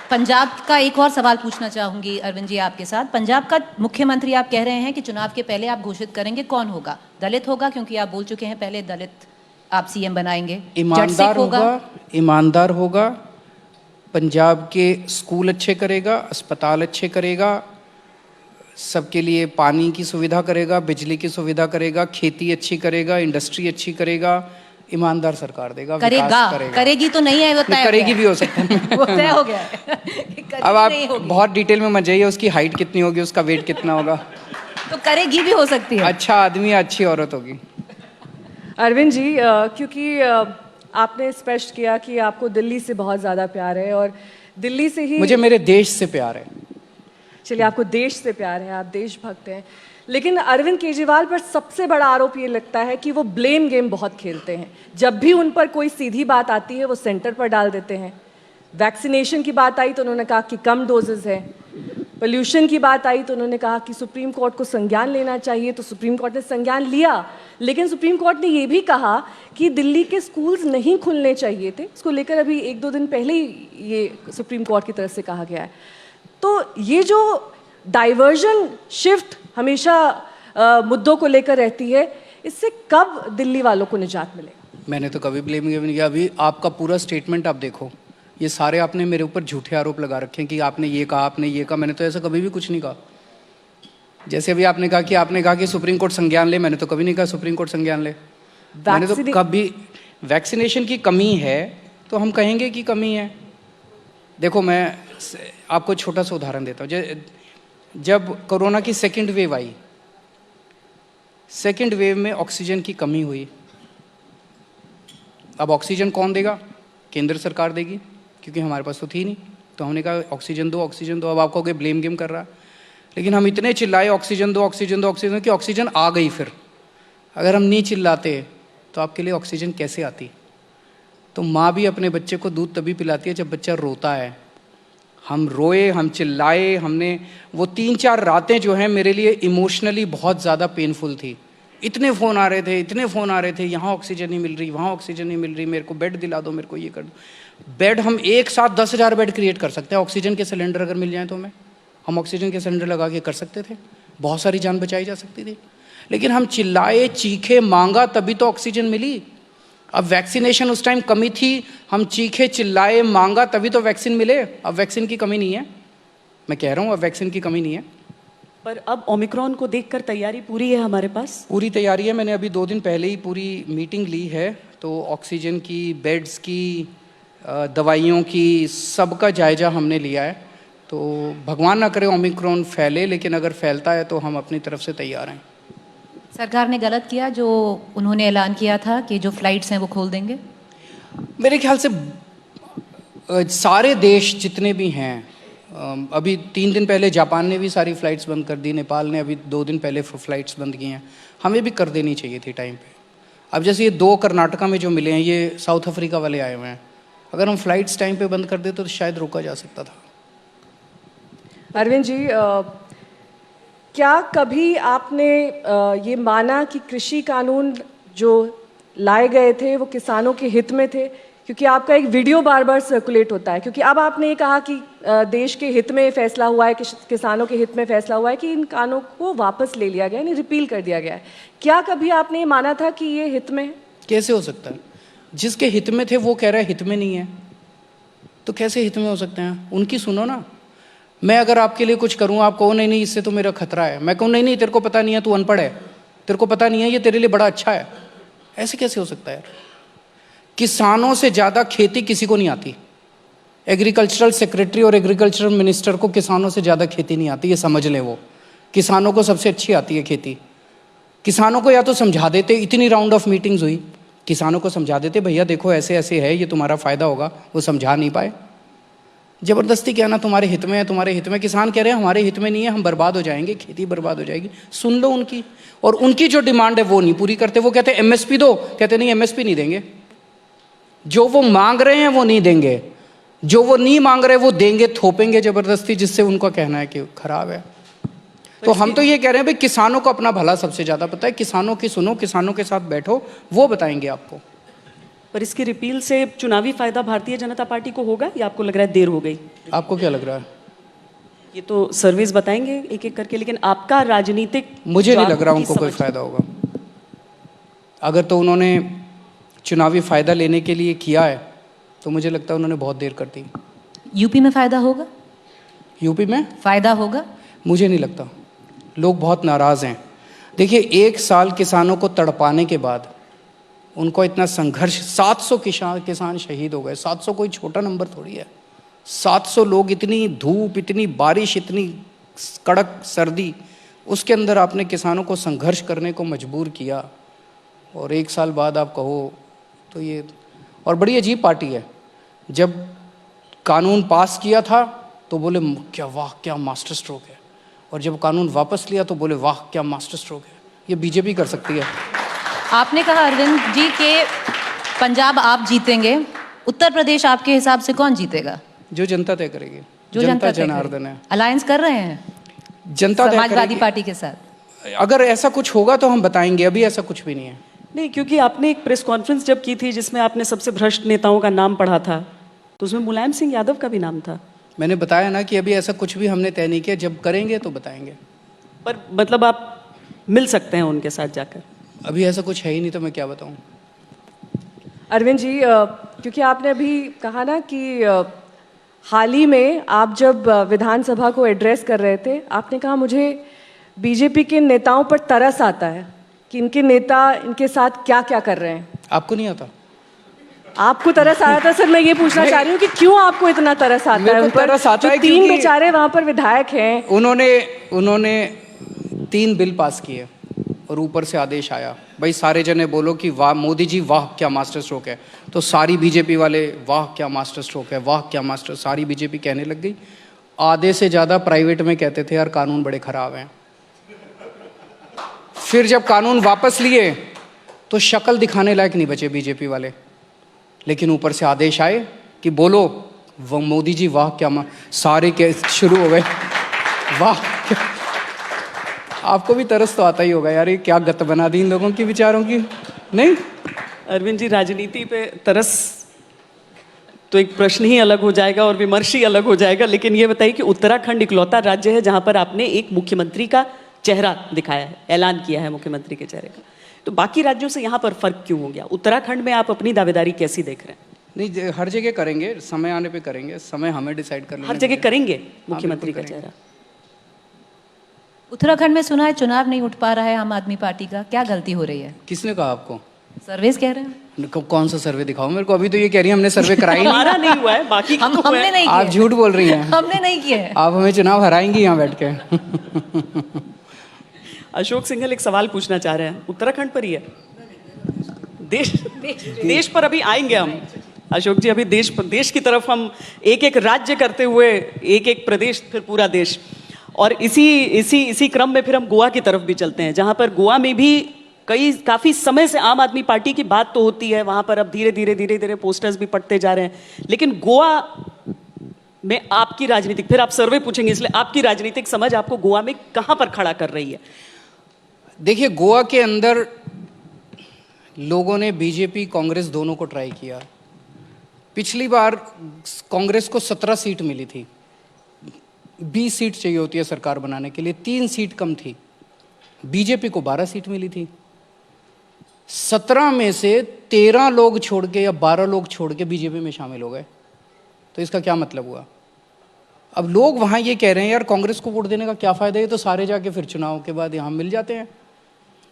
Speaker 4: पंजाब का एक और सवाल पूछना चाहूंगी अरविंद जी आपके साथ। पंजाब का मुख्यमंत्री आप कह रहे हैं कि चुनाव के पहले आप घोषित करेंगे, कौन होगा? दलित होगा, क्योंकि आप बोल चुके हैं पहले दलित आप सीएम बनाएंगे।
Speaker 3: ईमानदार होगा, ईमानदार होगा, पंजाब के स्कूल अच्छे करेगा, अस्पताल अच्छे करेगा, सबके लिए पानी की सुविधा करेगा, बिजली की सुविधा करेगा, खेती अच्छी करेगा, इंडस्ट्री अच्छी करेगा, ईमानदार सरकार देगा,
Speaker 4: करेगा, करेगी तो नहीं है, वो तय
Speaker 3: करेगी भी हो सकता है।
Speaker 4: वो तय हो गया है।
Speaker 3: अब आप बहुत डिटेल में मत जाइए, उसकी हाइट कितनी होगी, उसका वेट कितना होगा,
Speaker 4: तो करेगी भी हो सकती है।
Speaker 3: अच्छा आदमी या अच्छी औरत होगी।
Speaker 1: अरविंद जी, क्योंकि आपने स्पष्ट किया कि आपको दिल्ली से बहुत ज़्यादा प्यार है और दिल्ली से ही,
Speaker 3: मुझे मेरे देश से प्यार है।
Speaker 1: चलिए, आपको देश से प्यार है, आप देशभक्त हैं, लेकिन अरविंद केजरीवाल पर सबसे बड़ा आरोप ये लगता है कि वो ब्लेम गेम बहुत खेलते हैं। जब भी उन पर कोई सीधी बात आती है वो सेंटर पर डाल देते हैं। वैक्सीनेशन की बात आई तो उन्होंने कहा कि कम डोजेज है, पोल्यूशन की बात आई तो उन्होंने कहा कि सुप्रीम कोर्ट को संज्ञान लेना चाहिए, तो सुप्रीम कोर्ट ने संज्ञान लिया, लेकिन सुप्रीम कोर्ट ने ये भी कहा कि दिल्ली के स्कूल्स नहीं खुलने चाहिए थे। इसको लेकर अभी 1-2 दिन पहले ही ये सुप्रीम कोर्ट की तरफ से कहा गया है। तो ये जो डाइवर्जन शिफ्ट हमेशा मुद्दों को लेकर रहती है, इससे कब दिल्ली वालों को निजात मिलेगा?
Speaker 3: मैंने तो कभी ब्लेम नहीं किया। अभी आपका पूरा स्टेटमेंट आप देखो, ये सारे आपने मेरे ऊपर झूठे आरोप लगा रखे हैं कि आपने ये कहा, आपने ये कहा। मैंने तो ऐसा कभी भी कुछ नहीं कहा। जैसे अभी आपने कहा कि सुप्रीम कोर्ट संज्ञान ले, मैंने तो कभी नहीं कहा सुप्रीम कोर्ट संज्ञान ले। मैंने तो कभी, वैक्सीनेशन की कमी है तो हम कहेंगे कि कमी है। देखो, मैं आपको छोटा सा उदाहरण देता हूँ। जब कोरोना की सेकेंड वेव आई, सेकेंड वेव में ऑक्सीजन की कमी हुई। अब ऑक्सीजन कौन देगा? केंद्र सरकार देगी, क्योंकि हमारे पास तो थी नहीं। तो हमने कहा ऑक्सीजन दो, ऑक्सीजन दो। अब आपको कोई ब्लेम गेम कर रहा, लेकिन हम इतने चिल्लाए ऑक्सीजन दो, ऑक्सीजन दो, ऑक्सीजन, कि ऑक्सीजन आ गई। फिर अगर हम नहीं चिल्लाते तो आपके लिए ऑक्सीजन कैसे आती? तो माँ भी अपने बच्चे को दूध तभी पिलाती है जब बच्चा रोता है। हम रोए, हम चिल्लाए, हमने वो 3-4 रातें जो हैं मेरे लिए इमोशनली बहुत ज़्यादा पेनफुल थी। इतने फ़ोन आ रहे थे, इतने फ़ोन आ रहे थे, यहाँ ऑक्सीजन नहीं मिल रही, वहाँ ऑक्सीजन नहीं मिल रही, मेरे को बेड दिला दो, मेरे को ये कर दो। बेड हम एक साथ 10,000 बेड क्रिएट कर सकते हैं। ऑक्सीजन के सिलेंडर अगर मिल जाएँ तो हम ऑक्सीजन के सिलेंडर लगा के कर सकते थे, बहुत सारी जान बचाई जा सकती थी। लेकिन हम चिल्लाए, चीखे, मांगा, तभी तो ऑक्सीजन मिली। अब वैक्सीनेशन उस टाइम कमी थी, हम चीखे, चिल्लाए, मांगा, तभी तो वैक्सीन मिले। अब वैक्सीन की कमी नहीं है, मैं कह रहा हूँ अब वैक्सीन की कमी नहीं है।
Speaker 2: पर अब ओमिक्रॉन को देखकर तैयारी पूरी है हमारे पास?
Speaker 3: पूरी तैयारी है। मैंने अभी 2 दिन पहले ही पूरी मीटिंग ली है, तो ऑक्सीजन की, बेड्स की, दवाइयों की, सबका जायजा हमने लिया है। तो भगवान ना करे ओमिक्रॉन फैले, लेकिन अगर फैलता है तो हम अपनी तरफ से तैयार हैं।
Speaker 4: सरकार ने गलत किया जो उन्होंने ऐलान किया था कि जो फ्लाइट्स हैं वो खोल देंगे?
Speaker 3: मेरे ख्याल से सारे देश जितने भी हैं, अभी 3 दिन पहले जापान ने भी सारी फ़्लाइट्स बंद कर दी, नेपाल ने अभी 2 दिन पहले फ़्लाइट्स बंद की हैं। हमें भी कर देनी चाहिए थी टाइम पे। अब जैसे ये 2 कर्नाटका में जो मिले हैं, ये साउथ अफ्रीका वाले आए हुए हैं, अगर हम फ़्लाइट्स टाइम पे बंद कर देते तो शायद रोका जा सकता था।
Speaker 1: अरविंद जी, क्या कभी आपने ये माना कि कृषि कानून जो लाए गए थे वो किसानों के हित में थे? क्योंकि आपका एक वीडियो बार बार सर्कुलेट होता है, क्योंकि अब आपने ये कहा कि देश के हित में फैसला हुआ है, किसानों के हित में फैसला हुआ है कि इन कानूनों को वापस ले लिया गया, यानी रिपील कर दिया गया है। क्या कभी आपने ये माना था कि ये हित में है?
Speaker 3: कैसे हो सकता है? जिसके हित में थे वो कह रहा है हित में नहीं है, तो कैसे हित में हो सकते हैं? उनकी सुनो ना। मैं अगर आपके लिए कुछ करूँ, आप कहो नहीं नहीं इससे तो मेरा खतरा है, मैं कहूँ नहीं नहीं तेरे को पता नहीं है, तू अनपढ़ है, तेरे को पता नहीं है, ये तेरे लिए बड़ा अच्छा है। ऐसे कैसे हो सकता है यार? किसानों से ज़्यादा खेती किसी को नहीं आती। एग्रीकल्चरल सेक्रेटरी और एग्रीकल्चरल मिनिस्टर को किसानों से ज़्यादा खेती नहीं आती, ये समझ ले। वो किसानों को सबसे अच्छी आती है खेती। किसानों को या तो समझा देते, इतनी राउंड ऑफ मीटिंग्स हुई, किसानों को समझा देते भैया देखो ऐसे ऐसे है, ये तुम्हारा फ़ायदा होगा, वो समझा नहीं पाए। ज़बरदस्ती कहना तुम्हारे हित में है, तुम्हारे हित में। किसान कह रहे हैं हमारे हित में नहीं है, हम बर्बाद हो जाएंगे, खेती बर्बाद हो जाएगी। सुन लो उनकी, और उनकी जो डिमांड है वो नहीं पूरी करते। वो कहते हैं एमएसपी दो, कहते नहीं एमएसपी नहीं देंगे। जो वो मांग रहे हैं वो नहीं देंगे, जो वो नहीं मांग रहे वो देंगे, थोपेंगे ज़बरदस्ती, जिससे उनका कहना है कि खराब है। तो हम तो ये कह रहे हैं भाई किसानों को अपना भला सबसे ज़्यादा पता है, किसानों की सुनो, किसानों के साथ बैठो, वो बताएंगे आपको।
Speaker 2: पर इसकी रिपील से चुनावी फायदा भारतीय जनता पार्टी को होगा या आपको लग रहा है देर हो गई?
Speaker 3: आपको क्या लग रहा है?
Speaker 2: ये तो सर्विस बताएंगे एक एक करके, लेकिन आपका राजनीतिक
Speaker 3: मुझे नहीं लग रहा
Speaker 2: जागरूकता
Speaker 3: उनको
Speaker 2: की
Speaker 3: कोई
Speaker 2: समझ-
Speaker 3: फ़ायदा होगा। अगर तो उन्होंने चुनावी फ़ायदा लेने के लिए किया है तो मुझे लगता है उन्होंने बहुत देर कर दी।
Speaker 4: यूपी में फायदा होगा?
Speaker 3: यूपी में
Speaker 4: फायदा होगा?
Speaker 3: मुझे नहीं लगता, लोग बहुत नाराज़ हैं। देखिए, 1 साल किसानों को तड़पाने के बाद उनको इतना संघर्ष, 700 किसान शहीद हो गए। 700 कोई छोटा नंबर थोड़ी है। 700 लोग, इतनी धूप, इतनी बारिश, इतनी कड़क सर्दी, उसके अंदर आपने किसानों को संघर्ष करने को मजबूर किया, और 1 साल बाद आप कहो तो ये। और बड़ी अजीब पार्टी है, जब कानून पास किया था तो बोले क्या वाह क्या मास्टर स्ट्रोक है, और जब कानून वापस लिया तो बोले वाह क्या मास्टर स्ट्रोक है। ये बीजेपी कर सकती है।
Speaker 4: आपने कहा अरविंद जी के पंजाब आप जीतेंगे, उत्तर प्रदेश आपके हिसाब से कौन जीतेगा?
Speaker 3: जो जनता तय करेगी,
Speaker 4: जो
Speaker 3: जनता
Speaker 4: तय
Speaker 3: जनार्दन
Speaker 4: करेगी।
Speaker 3: है,
Speaker 4: अलायंस कर रहे हैं
Speaker 3: जनता तय
Speaker 4: समाजवादी
Speaker 3: करेगी।
Speaker 4: पार्टी के साथ?
Speaker 3: अगर ऐसा कुछ होगा तो हम बताएंगे, अभी ऐसा कुछ भी नहीं है।
Speaker 2: नहीं, क्योंकि आपने एक प्रेस कॉन्फ्रेंस जब की थी जिसमें आपने सबसे भ्रष्ट नेताओं का नाम पढ़ा था, तो उसमें मुलायम सिंह यादव का भी नाम था।
Speaker 3: मैंने बताया ना कि अभी ऐसा कुछ भी हमने तय नहीं किया, जब करेंगे तो बताएंगे।
Speaker 2: पर मतलब आप मिल सकते हैं उनके साथ जाकर?
Speaker 3: अभी ऐसा कुछ है ही नहीं, तो मैं क्या बताऊं।
Speaker 1: अरविंद जी, क्योंकि आपने अभी कहा ना कि हाल ही में आप जब विधानसभा को एड्रेस कर रहे थे, आपने कहा मुझे बीजेपी के नेताओं पर तरस आता है कि इनके नेता इनके साथ क्या क्या कर रहे हैं।
Speaker 3: आपको नहीं आता?
Speaker 1: आपको तरस आया था सर, मैं ये पूछना चाह रही हूँ कि क्यों आपको इतना तरस आता
Speaker 3: मेरे
Speaker 1: है
Speaker 3: को
Speaker 1: उन पर?
Speaker 3: तरस आता
Speaker 1: जो
Speaker 3: है
Speaker 1: 3
Speaker 3: क्योंकि-
Speaker 1: बेचारे वहां पर विधायक हैं।
Speaker 3: उन्होंने 3 बिल पास किए और ऊपर से आदेश आया, भाई सारे जने बोलो कि वाह मोदी जी वाह क्या मास्टर स्ट्रोक है। तो सारी बीजेपी वाले वाह क्या मास्टर स्ट्रोक है, वाह क्या मास्टर, सारी बीजेपी कहने लग गई। आधे से ज़्यादा प्राइवेट में कहते थे यार कानून बड़े खराब हैं। फिर जब कानून वापस लिए तो शक्ल दिखाने लायक नहीं बचे बीजेपी वाले, लेकिन ऊपर से आदेश आए कि बोलो वो मोदी जी वाह क्या सारे के शुरू हो गए वाह। आपको भी तरस तो आता ही होगा यार, ये क्या गत बना दी इन लोगों की, विचारों की। नहीं
Speaker 2: अरविंद जी, राजनीति पे तरस तो एक प्रश्न ही अलग हो जाएगा और विमर्श ही अलग हो जाएगा, लेकिन ये बताइए कि उत्तराखंड इकलौता राज्य है जहां पर आपने एक मुख्यमंत्री का चेहरा दिखाया है, ऐलान किया है मुख्यमंत्री के चेहरे का। तो बाकी राज्यों से यहाँ पर फर्क क्यों हो गया? उत्तराखंड में आप अपनी दावेदारी कैसी देख रहे हैं?
Speaker 3: नहीं, हर जगह करेंगे, समय आने पे करेंगे, समय हमें डिसाइड कर लेंगे।
Speaker 2: हर जगह करेंगे मुख्यमंत्री का चेहरा?
Speaker 4: उत्तराखंड में सुना है चुनाव नहीं उठ पा रहा है आम आदमी पार्टी का, क्या गलती हो रही है?
Speaker 3: किसने कहा आपको?
Speaker 4: सर्वेस कह रहे हैं।
Speaker 3: कौन सा सर्वे दिखाओ मेरे को? अभी तो ये कह रही है हमने सर्वे कराई नहीं।
Speaker 2: हमारा नहीं हुआ है, बाकी का तो हुआ
Speaker 4: हमने
Speaker 2: है।
Speaker 4: नहीं
Speaker 3: आप
Speaker 4: किए,
Speaker 3: झूठ बोल रही हैं।
Speaker 4: हमने नहीं किए हैं।
Speaker 3: आप हमें चुनाव हराएंगी यहाँ बैठ के।
Speaker 2: अशोक सिंघल एक सवाल पूछना चाह रहे हैं, उत्तराखंड पर ही है। देश पर अभी आएंगे हम। अशोक जी, अभी देश की तरफ हम एक एक राज्य करते हुए, एक एक प्रदेश, फिर पूरा देश, और इसी क्रम में फिर हम गोवा की तरफ भी चलते हैं, जहां पर गोवा में भी काफी समय से आम आदमी पार्टी की बात तो होती है। वहां पर अब धीरे धीरे पोस्टर्स भी पड़ते जा रहे हैं, लेकिन गोवा में आपकी राजनीतिक, फिर आप सर्वे पूछेंगे इसलिए, आपकी राजनीतिक समझ आपको गोवा में कहां पर खड़ा कर रही है?
Speaker 3: देखिए, गोवा के अंदर लोगों ने बीजेपी कांग्रेस दोनों को ट्राई किया। पिछली बार कांग्रेस को 17 सीट मिली थी, 20 सीट चाहिए होती है सरकार बनाने के लिए, 3 सीट कम थी। बीजेपी को 12 सीट मिली थी। 17 में से 13 लोग छोड़ के या 12 लोग छोड़ के बीजेपी में शामिल हो गए। तो इसका क्या मतलब हुआ? अब लोग वहाँ ये कह रहे हैं यार कांग्रेस को वोट देने का क्या फ़ायदा है, तो सारे जाके फिर चुनाव के बाद यहाँ मिल जाते हैं।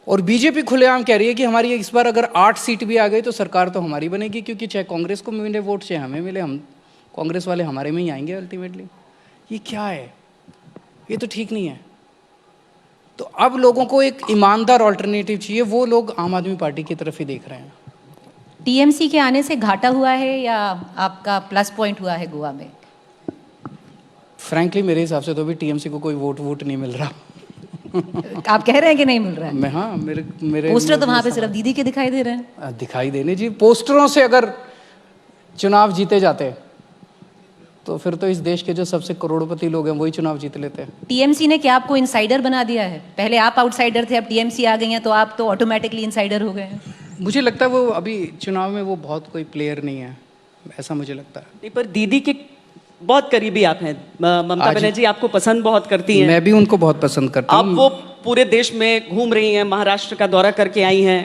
Speaker 3: और बीजेपी खुलेआम कह रही है कि हमारी इस बार अगर 8 सीट भी आ गई तो सरकार तो हमारी बनेगी, क्योंकि चाहे कांग्रेस को मिले वोट चाहे हमें मिले, हम कांग्रेस वाले हमारे में ही आएंगे अल्टीमेटली। ये क्या है? ये तो ठीक नहीं है। तो अब लोगों को एक ईमानदार ऑल्टरनेटिव चाहिए, वो लोग आम आदमी पार्टी की तरफ ही देख रहे हैं।
Speaker 4: टीएमसी के आने से घाटा हुआ है या आपका प्लस पॉइंट हुआ है गोवा में?
Speaker 3: फ्रैंकली मेरे हिसाब से तो अभी टीएमसी को कोई वोट नहीं मिल रहा।
Speaker 4: आप कह रहे हैं कि नहीं मिल रहा है?
Speaker 3: मैं हाँ, मेरे
Speaker 4: पोस्टर तो वहां पे सिर्फ दीदी के दिखाई दे रहे हैं।
Speaker 3: दिखाई देने जी, पोस्टरों से अगर चुनाव जीते जाते तो फिर तो इस देश के जो सबसे करोड़पति लोग हैं वही चुनाव जीत लेते हैं।
Speaker 4: टीएमसी ने क्या आपको इनसाइडर बना दिया है? पहले आप आउटसाइडर थे, अब टीएमसी आ गई हैं, तो आप तो ऑटोमेटिकली इनसाइडर हो गए हैं।
Speaker 3: मुझे लगता है वो अभी चुनाव में वो बहुत कोई प्लेयर नहीं है, ऐसा मुझे लगता है।
Speaker 2: नहीं, पर दीदी के बहुत करीबी आप हैं। ममता
Speaker 3: आज-
Speaker 2: बनर्जी आपको पसंद बहुत करती हैं।
Speaker 3: मैं भी उनको बहुत पसंद करता
Speaker 2: अब
Speaker 3: हूँ।
Speaker 2: वो पूरे देश में घूम रही हैं, महाराष्ट्र का दौरा करके आई हैं,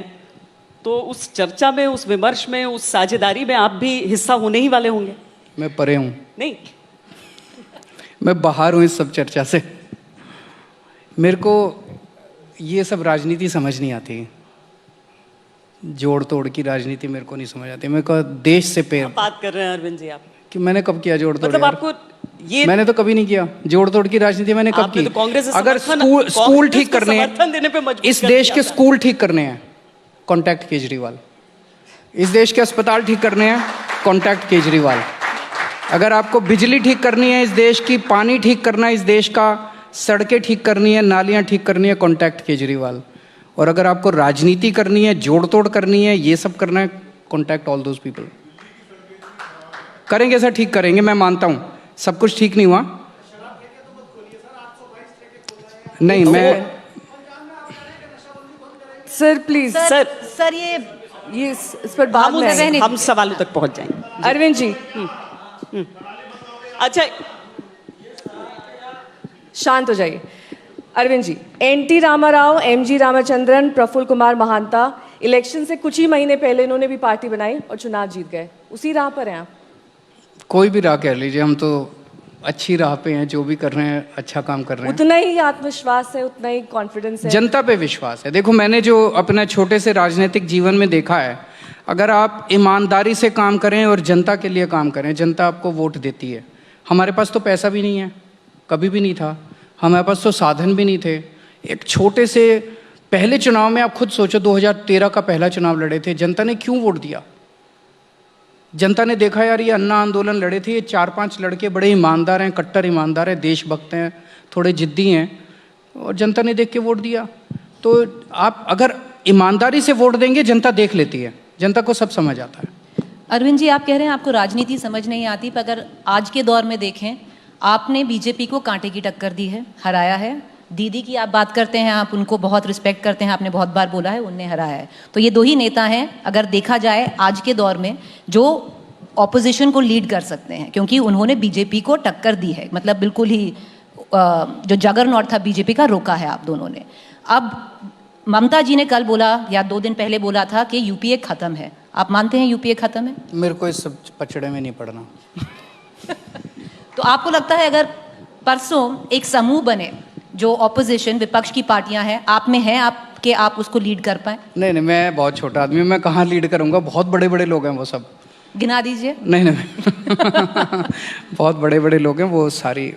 Speaker 2: तो उस चर्चा में, उस विमर्श में, उस साझेदारी में आप भी हिस्सा होने ही वाले होंगे।
Speaker 3: मैं परे हूँ,
Speaker 2: नहीं,
Speaker 3: मैं बाहर हूँ इस सब चर्चा से। मेरे को ये सब राजनीति समझ नहीं आती, जोड़ तोड़ की राजनीति मेरे को नहीं समझ आती। मेरे को देश से प्रेम।
Speaker 2: बात कर रहे हैं अरविंद जी आप,
Speaker 3: कि मैंने कब किया जोड़ तोड़?
Speaker 2: मतलब
Speaker 3: यार?
Speaker 2: आपको ये
Speaker 3: मैंने तो कभी नहीं किया जोड़ तोड़ की राजनीति। मैंने कब
Speaker 2: आपने
Speaker 3: की?
Speaker 2: तो कांग्रेस से
Speaker 3: अगर
Speaker 2: समर्थन-
Speaker 3: स्कूल
Speaker 2: कांग्रेस
Speaker 3: ठीक
Speaker 2: को
Speaker 3: करने
Speaker 2: समर्थन देने पे मजबूर
Speaker 3: इस
Speaker 2: कर
Speaker 3: देश
Speaker 2: दिया
Speaker 3: के
Speaker 2: था।
Speaker 3: स्कूल ठीक करने हैं, कॉन्टैक्ट केजरीवाल। इस देश के अस्पताल ठीक करने हैं, कॉन्टैक्ट केजरीवाल। अगर आपको बिजली ठीक करनी है इस देश की, पानी ठीक करना है इस देश का, सड़कें ठीक करनी है, नालियां ठीक करनी है, कॉन्टैक्ट केजरीवाल। और अगर आपको राजनीति करनी है, जोड़ तोड़ करनी है, ये सब करना है, कॉन्टैक्ट ऑल दोज पीपल। करेंगे सर, ठीक करेंगे, मैं मानता हूं सब कुछ ठीक नहीं हुआ। नहीं, मैं
Speaker 1: सर प्लीज,
Speaker 4: सर ये
Speaker 1: इस पर बाद में आएंगे।
Speaker 2: हम सवालों तक पहुंच जाएंगे।
Speaker 1: अरविंद जी
Speaker 2: अच्छा,
Speaker 1: शांत हो जाइए। Arvind ji, NT Ramarao, MG Ramachandran, Prafulla Kumar Mahanta, election से कुछ ही महीने पहले इन्होंने भी पार्टी बनाई और चुनाव जीत गए। उसी राह पर हैं आप?
Speaker 3: कोई भी राह कह लीजिए, हम तो अच्छी राह पे हैं, जो भी कर रहे हैं अच्छा काम कर रहे हैं।
Speaker 1: उतना ही आत्मविश्वास है, उतना ही कॉन्फिडेंस है?
Speaker 3: जनता पे विश्वास है। देखो, मैंने जो अपने छोटे से राजनीतिक जीवन में देखा है, अगर आप ईमानदारी से काम करें और जनता के लिए काम करें, जनता आपको वोट देती है। हमारे पास तो पैसा भी नहीं है, कभी भी नहीं था। हमारे पास तो साधन भी नहीं थे। एक छोटे से पहले चुनाव में आप खुद सोचो, 2013 का पहला चुनाव लड़े थे, जनता ने क्यों वोट दिया? जनता ने देखा यार ये अन्ना आंदोलन लड़े थे, ये 4-5 लड़के बड़े ईमानदार हैं, कट्टर ईमानदार हैं, देशभक्त हैं, थोड़े जिद्दी हैं, और जनता ने देख के वोट दिया। तो आप अगर ईमानदारी से वोट देंगे, जनता देख लेती है, जनता को सब समझ आता है।
Speaker 4: अरविंद जी, आप कह रहे हैं आपको राजनीति समझ नहीं आती, पर अगर आज के दौर में देखें, आपने बीजेपी को कांटे की टक्कर दी है, हराया है। दीदी की आप बात करते हैं, आप उनको बहुत रिस्पेक्ट करते हैं, आपने बहुत बार बोला है, उनने हराया है। तो ये दो ही नेता हैं अगर देखा जाए आज के दौर में जो ऑपोजिशन को लीड कर सकते हैं, क्योंकि उन्होंने बीजेपी को टक्कर दी है। मतलब बिल्कुल ही जो जगरनॉट था बीजेपी का, रोका है आप दोनों ने। अब ममता जी ने कल बोला या 2 दिन पहले बोला था कि यूपीए खत्म है। आप मानते हैं यूपीए खत्म है?
Speaker 3: मेरे को इस सब पचड़े में नहीं पड़ना।
Speaker 4: तो आपको लगता है अगर परसों एक समूह बने जो ऑपोजिशन, विपक्ष की पार्टियां हैं, आप में हैं आपके, आप उसको लीड कर पाए?
Speaker 3: नहीं नहीं, मैं बहुत छोटा आदमी हूं, मैं कहाँ लीड करूंगा? बहुत बड़े बड़े लोग हैं वो सब।
Speaker 4: गिना दीजिए।
Speaker 3: नहीं नहीं बहुत बड़े बड़े लोग हैं वो, सारी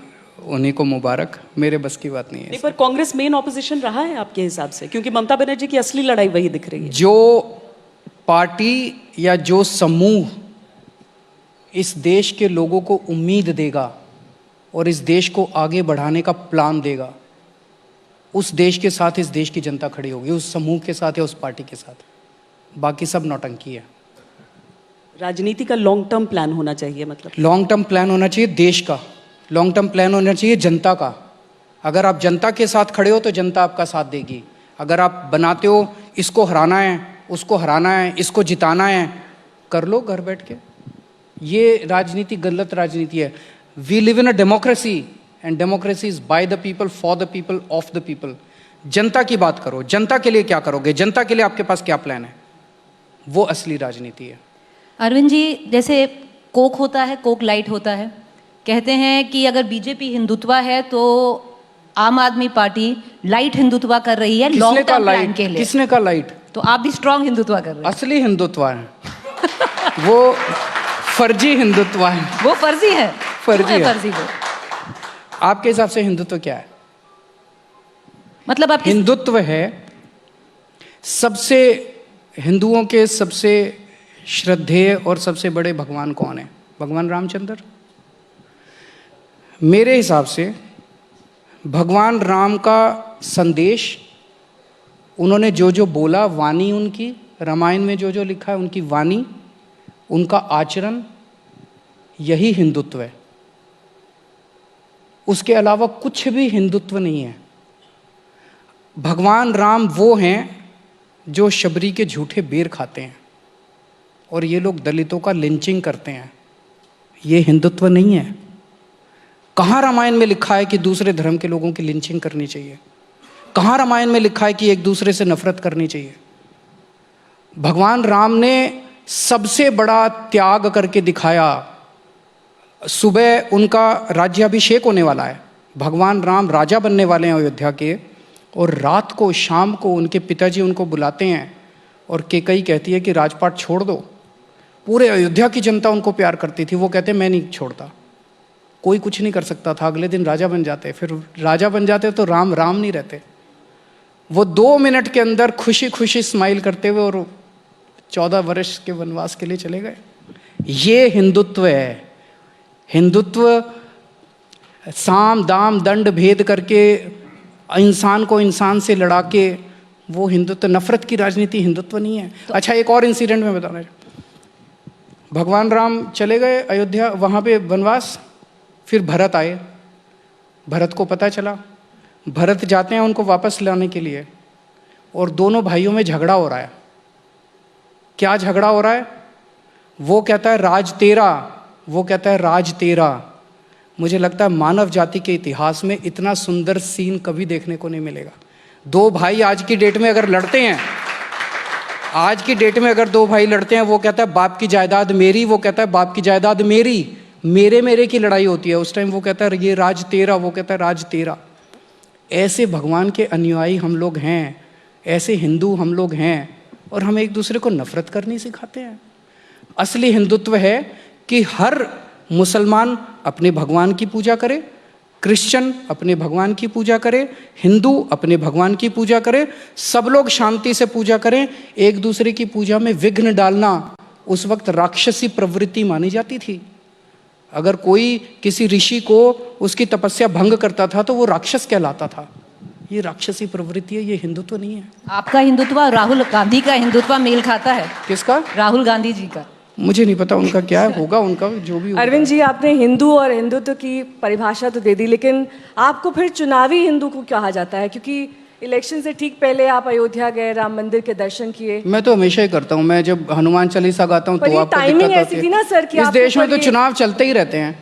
Speaker 3: उन्हीं को मुबारक, मेरे बस की बात नहीं है।
Speaker 2: नहीं, पर कांग्रेस मेन ऑपोजिशन रहा है आपके हिसाब से, क्योंकि ममता बनर्जी की असली लड़ाई वही दिख रही है।
Speaker 3: जो पार्टी या जो समूह इस देश के लोगों को उम्मीद देगा और इस देश को आगे बढ़ाने का प्लान देगा, उस देश के साथ इस देश की जनता खड़ी होगी, उस समूह के साथ या उस पार्टी के साथ। बाकी सब नौटंकी है।
Speaker 2: राजनीति का लॉन्ग टर्म प्लान होना चाहिए, मतलब
Speaker 3: लॉन्ग टर्म प्लान होना चाहिए देश का, लॉन्ग टर्म प्लान होना चाहिए जनता का। अगर आप जनता के साथ खड़े हो तो जनता आपका साथ देगी। अगर आप बनाते हो इसको हराना है, उसको हराना है, इसको जिताना है, कर लो घर बैठ के। ये राजनीति गलत राजनीति है। We live in a democracy and democracy is by the people, for the people, of the people. जनता की बात करो, जनता के लिए क्या करोगे, जनता के लिए आपके पास क्या प्लान है, वो असली राजनीति है।
Speaker 4: अरविंद जी, जैसे कोक होता है, कोक लाइट होता है, कहते हैं कि अगर बीजेपी हिंदुत्व है तो आम आदमी पार्टी लाइट हिंदुत्व कर रही है लॉन्ग
Speaker 3: किसने का
Speaker 4: टर्म प्लान
Speaker 3: लाइट?
Speaker 4: के लिए।
Speaker 3: किसने का लाइट?
Speaker 4: तो आप भी स्ट्रॉन्ग हिंदुत्व कर रहे हैं।
Speaker 3: असली हिंदुत्व है वो फर्जी हिंदुत्व है।
Speaker 4: वो फर्जी है।
Speaker 3: फर्जी
Speaker 4: क्यों
Speaker 3: है।
Speaker 4: फर्जी वो?
Speaker 3: आपके हिसाब से हिंदुत्व क्या है?
Speaker 4: मतलब आप
Speaker 3: हिंदुत्व है सबसे, हिंदुओं के सबसे श्रद्धेय और सबसे बड़े भगवान कौन है? भगवान रामचंद्र। मेरे हिसाब से भगवान राम का संदेश, उन्होंने जो जो बोला, वाणी उनकी, रामायण में जो जो लिखा है उनकी वाणी, उनका आचरण, यही हिंदुत्व है। उसके अलावा कुछ भी हिंदुत्व नहीं है। भगवान राम वो हैं जो शबरी के झूठे बेर खाते हैं और ये लोग दलितों का लिंचिंग करते हैं। ये हिंदुत्व नहीं है। कहाँ रामायण में लिखा है कि दूसरे धर्म के लोगों की लिंचिंग करनी चाहिए? कहाँ रामायण में लिखा है कि एक दूसरे से नफरत करनी चाहिए? भगवान राम ने सबसे बड़ा त्याग करके दिखाया। सुबह उनका राज्याभिषेक होने वाला है, भगवान राम राजा बनने वाले हैं अयोध्या के, और रात को शाम को उनके पिताजी उनको बुलाते हैं और केकई कहती है कि राजपाट छोड़ दो। पूरे अयोध्या की जनता उनको प्यार करती थी, वो कहते मैं नहीं छोड़ता। कोई कुछ नहीं कर सकता था। अगले दिन राजा बन जाते। फिर राजा बन जाते तो राम राम नहीं रहते। वो 2 मिनट के अंदर खुशी खुशी स्माइल करते हुए और 14 वर्ष के वनवास के लिए चले गए। ये हिंदुत्व है। हिंदुत्व साम दाम दंड भेद करके इंसान को इंसान से लड़ा के, वो हिंदुत्व, नफरत की राजनीति हिंदुत्व नहीं है। अच्छा, एक और इंसिडेंट में बताना। भगवान राम चले गए अयोध्या, वहाँ पे वनवास। फिर भरत आए। भरत को पता चला, भरत जाते हैं उनको वापस लाने के लिए, और दोनों भाइयों में झगड़ा हो रहा है। क्या झगड़ा हो रहा है? वो कहता है राज तेरा, वो कहता है राज तेरा। मुझे लगता है मानव जाति के इतिहास में इतना सुंदर सीन कभी देखने को नहीं मिलेगा। 2 भाई आज की डेट में अगर लड़ते हैं, आज की डेट में अगर 2 भाई लड़ते हैं, वो कहता है बाप की जायदाद मेरी, वो कहता है बाप की जायदाद मेरी, मेरे की लड़ाई होती है। उस टाइम वो कहता है ये राज तेरा, वो कहता है राज तेरा। ऐसे भगवान के अनुयायी हम लोग हैं, ऐसे हिंदू हम लोग हैं, और हम एक दूसरे को नफरत करनी सिखाते हैं। असली हिंदुत्व है कि हर मुसलमान अपने भगवान की पूजा करे, क्रिश्चियन अपने भगवान की पूजा करे, हिंदू अपने भगवान की पूजा करे, सब लोग शांति से पूजा करें। एक दूसरे की पूजा में विघ्न डालना उस वक्त राक्षसी प्रवृत्ति मानी जाती थी। अगर कोई किसी ऋषि को उसकी तपस्या भंग करता था तो वो राक्षस कहलाता था। ये राक्षसी प्रवृत्ति है, ये हिंदुत्व नहीं है।
Speaker 4: आपका हिंदुत्व और राहुल गांधी का हिंदुत्व मेल खाता है?
Speaker 3: किसका?
Speaker 4: राहुल गांधी जी का।
Speaker 3: मुझे नहीं पता उनका क्या होगा, उनका जो भी होगा।
Speaker 1: अरविंद जी, आपने हिंदू और हिंदुत्व की परिभाषा तो दे दी, लेकिन आपको फिर चुनावी हिंदू को कहा जाता है, क्योंकि इलेक्शन से ठीक पहले आप अयोध्या गए, राम मंदिर के दर्शन किए।
Speaker 3: मैं तो हमेशा ही करता हूँ। मैं जब हनुमान चालीसा गाता हूँ तो आपको
Speaker 1: टाइमिंग
Speaker 3: दिक्कत
Speaker 1: ऐसी
Speaker 3: होती
Speaker 1: थी ना सर कि
Speaker 3: है। इस देश में तो चुनाव चलते ही रहते हैं।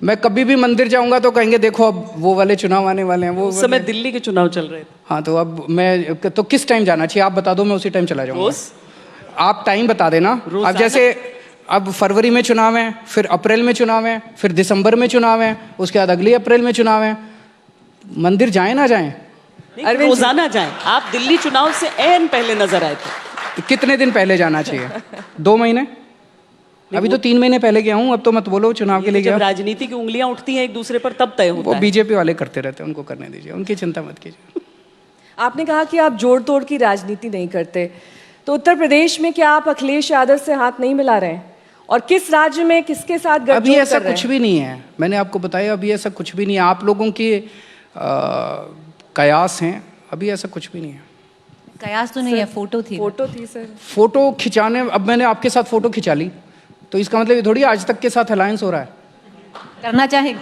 Speaker 3: मैं कभी भी मंदिर जाऊंगा तो कहेंगे देखो अब वो वाले चुनाव आने वाले हैं। वो
Speaker 2: उस समय दिल्ली के चुनाव चल रहे थे।
Speaker 3: हाँ, तो अब मैं तो किस टाइम जाना चाहिए आप बता दो, मैं उसी टाइम चला जाऊंगा।
Speaker 2: रोज?
Speaker 3: आप टाइम बता देना। अब जैसे अब फरवरी में चुनाव है, फिर अप्रैल में चुनाव है, फिर दिसंबर में चुनाव है, उसके बाद अगली अप्रैल में चुनाव है। मंदिर जाएं ना जाएं?
Speaker 2: रोजाना जाएं। आप दिल्ली चुनाव से ऐन पहले नजर आए थे।
Speaker 3: कितने दिन पहले जाना चाहिए? 2 महीने? अभी तो 3 महीने पहले गया हूँ। अब तो मत बोलो चुनाव के लिए गया।
Speaker 2: जब राजनीति की उंगलियां उठती हैं एक दूसरे पर तब तय होता
Speaker 3: वो
Speaker 2: है।
Speaker 3: बीजेपी वाले करते रहते हैं, उनको करने दीजिए, उनकी चिंता मत कीजिए।
Speaker 1: आपने कहा कि आप जोड़ तोड़ की राजनीति नहीं करते, तो उत्तर प्रदेश में क्या आप अखिलेश यादव से हाथ नहीं मिला रहे हैं? और किस राज्य में किसके साथ गठजोड़
Speaker 3: अभी ऐसा
Speaker 1: कर रहे
Speaker 3: कुछ
Speaker 1: हैं?
Speaker 3: भी नहीं है। मैंने आपको बताया अभी ऐसा कुछ भी नहीं है। आप लोगों की कयास हैं, अभी ऐसा कुछ भी नहीं है।
Speaker 4: कयास तो नहीं है, फोटो थी।
Speaker 1: फोटो थी सर।
Speaker 3: फोटो खिंचाने, अब मैंने आपके साथ फोटो खिंचा ली तो इसका मतलब ये थोड़ी आज तक के साथ अलायंस हो रहा है।
Speaker 4: करना चाहेंगे?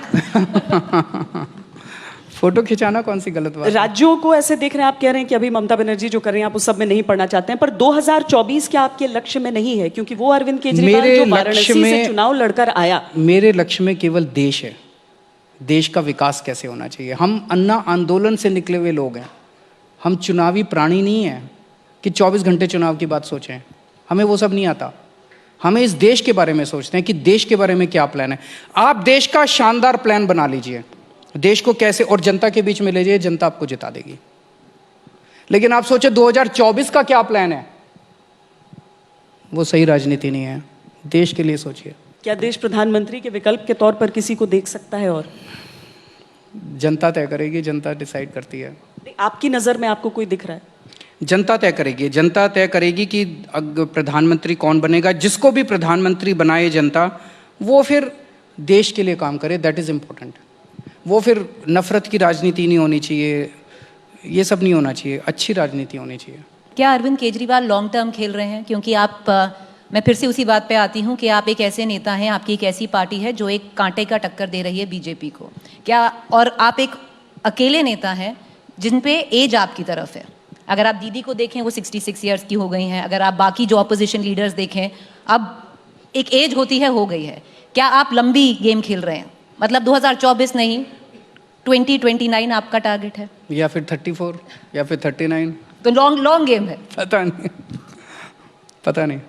Speaker 3: फोटो खिंचाना कौन सी गलत बात है?
Speaker 2: राज्यों को ऐसे देख रहे हैं, आप कह रहे हैं कि अभी ममता बनर्जी जो कर रही हैं आप उस सब में नहीं पढ़ना चाहते हैं, पर 2024 क्या आपके लक्ष्य में नहीं है? क्योंकि वो अरविंद केजरीवाल
Speaker 3: मेरे
Speaker 2: जो
Speaker 3: लक्ष्य
Speaker 2: वाराणसी से
Speaker 3: में-
Speaker 2: चुनाव लड़कर आया।
Speaker 3: मेरे लक्ष्य में केवल देश है। देश का विकास कैसे होना चाहिए। हम अन्ना आंदोलन से निकले हुए लोग हैं। हम चुनावी प्राणी नहीं हैं कि 24 घंटे चुनाव की बात सोचें। हमें वो सब नहीं आता। हमें इस देश के बारे में सोचते हैं कि देश के बारे में क्या प्लान है। आप देश का शानदार प्लान बना लीजिए, देश को कैसे और जनता के बीच में ले जाइए, जनता आपको जिता देगी। लेकिन आप सोचे 2024 का क्या प्लान है, वो सही राजनीति नहीं है। देश के लिए सोचिए।
Speaker 2: क्या देश प्रधानमंत्री के विकल्प के तौर पर किसी को देख सकता है? और
Speaker 3: जनता तय करेगी, जनता डिसाइड करती है।
Speaker 2: आपकी नजर में आपको कोई दिख रहा है?
Speaker 3: जनता तय करेगी। जनता तय करेगी कि प्रधानमंत्री कौन बनेगा। जिसको भी प्रधानमंत्री बनाए जनता, वो फिर देश के लिए काम करे। That is important. वो फिर नफरत की राजनीति नहीं होनी चाहिए, ये सब नहीं होना चाहिए। अच्छी राजनीति होनी चाहिए।
Speaker 4: क्या अरविंद केजरीवाल लॉन्ग टर्म खेल रहे हैं? क्योंकि आप मैं फिर से उसी बात पे आती हूँ कि आप एक ऐसे नेता हैं, आपकी एक ऐसी पार्टी है जो एक कांटे का टक्कर दे रही है बीजेपी को। क्या, और आप एक अकेले नेता हैं जिन पे एज आपकी तरफ है। अगर आप दीदी को देखें वो 66 ईयर्स की हो गई हैं, अगर आप बाकी जो ऑपोजिशन लीडर्स देखें अब एक एज होती है, हो गई है। क्या आप लंबी गेम खेल रहे हैं? मतलब 2024 नहीं, 2029 आपका टारगेट है
Speaker 3: या फिर 34 या फिर 39?
Speaker 4: तो लॉन्ग गेम है।
Speaker 3: पता नहीं, पता नहीं।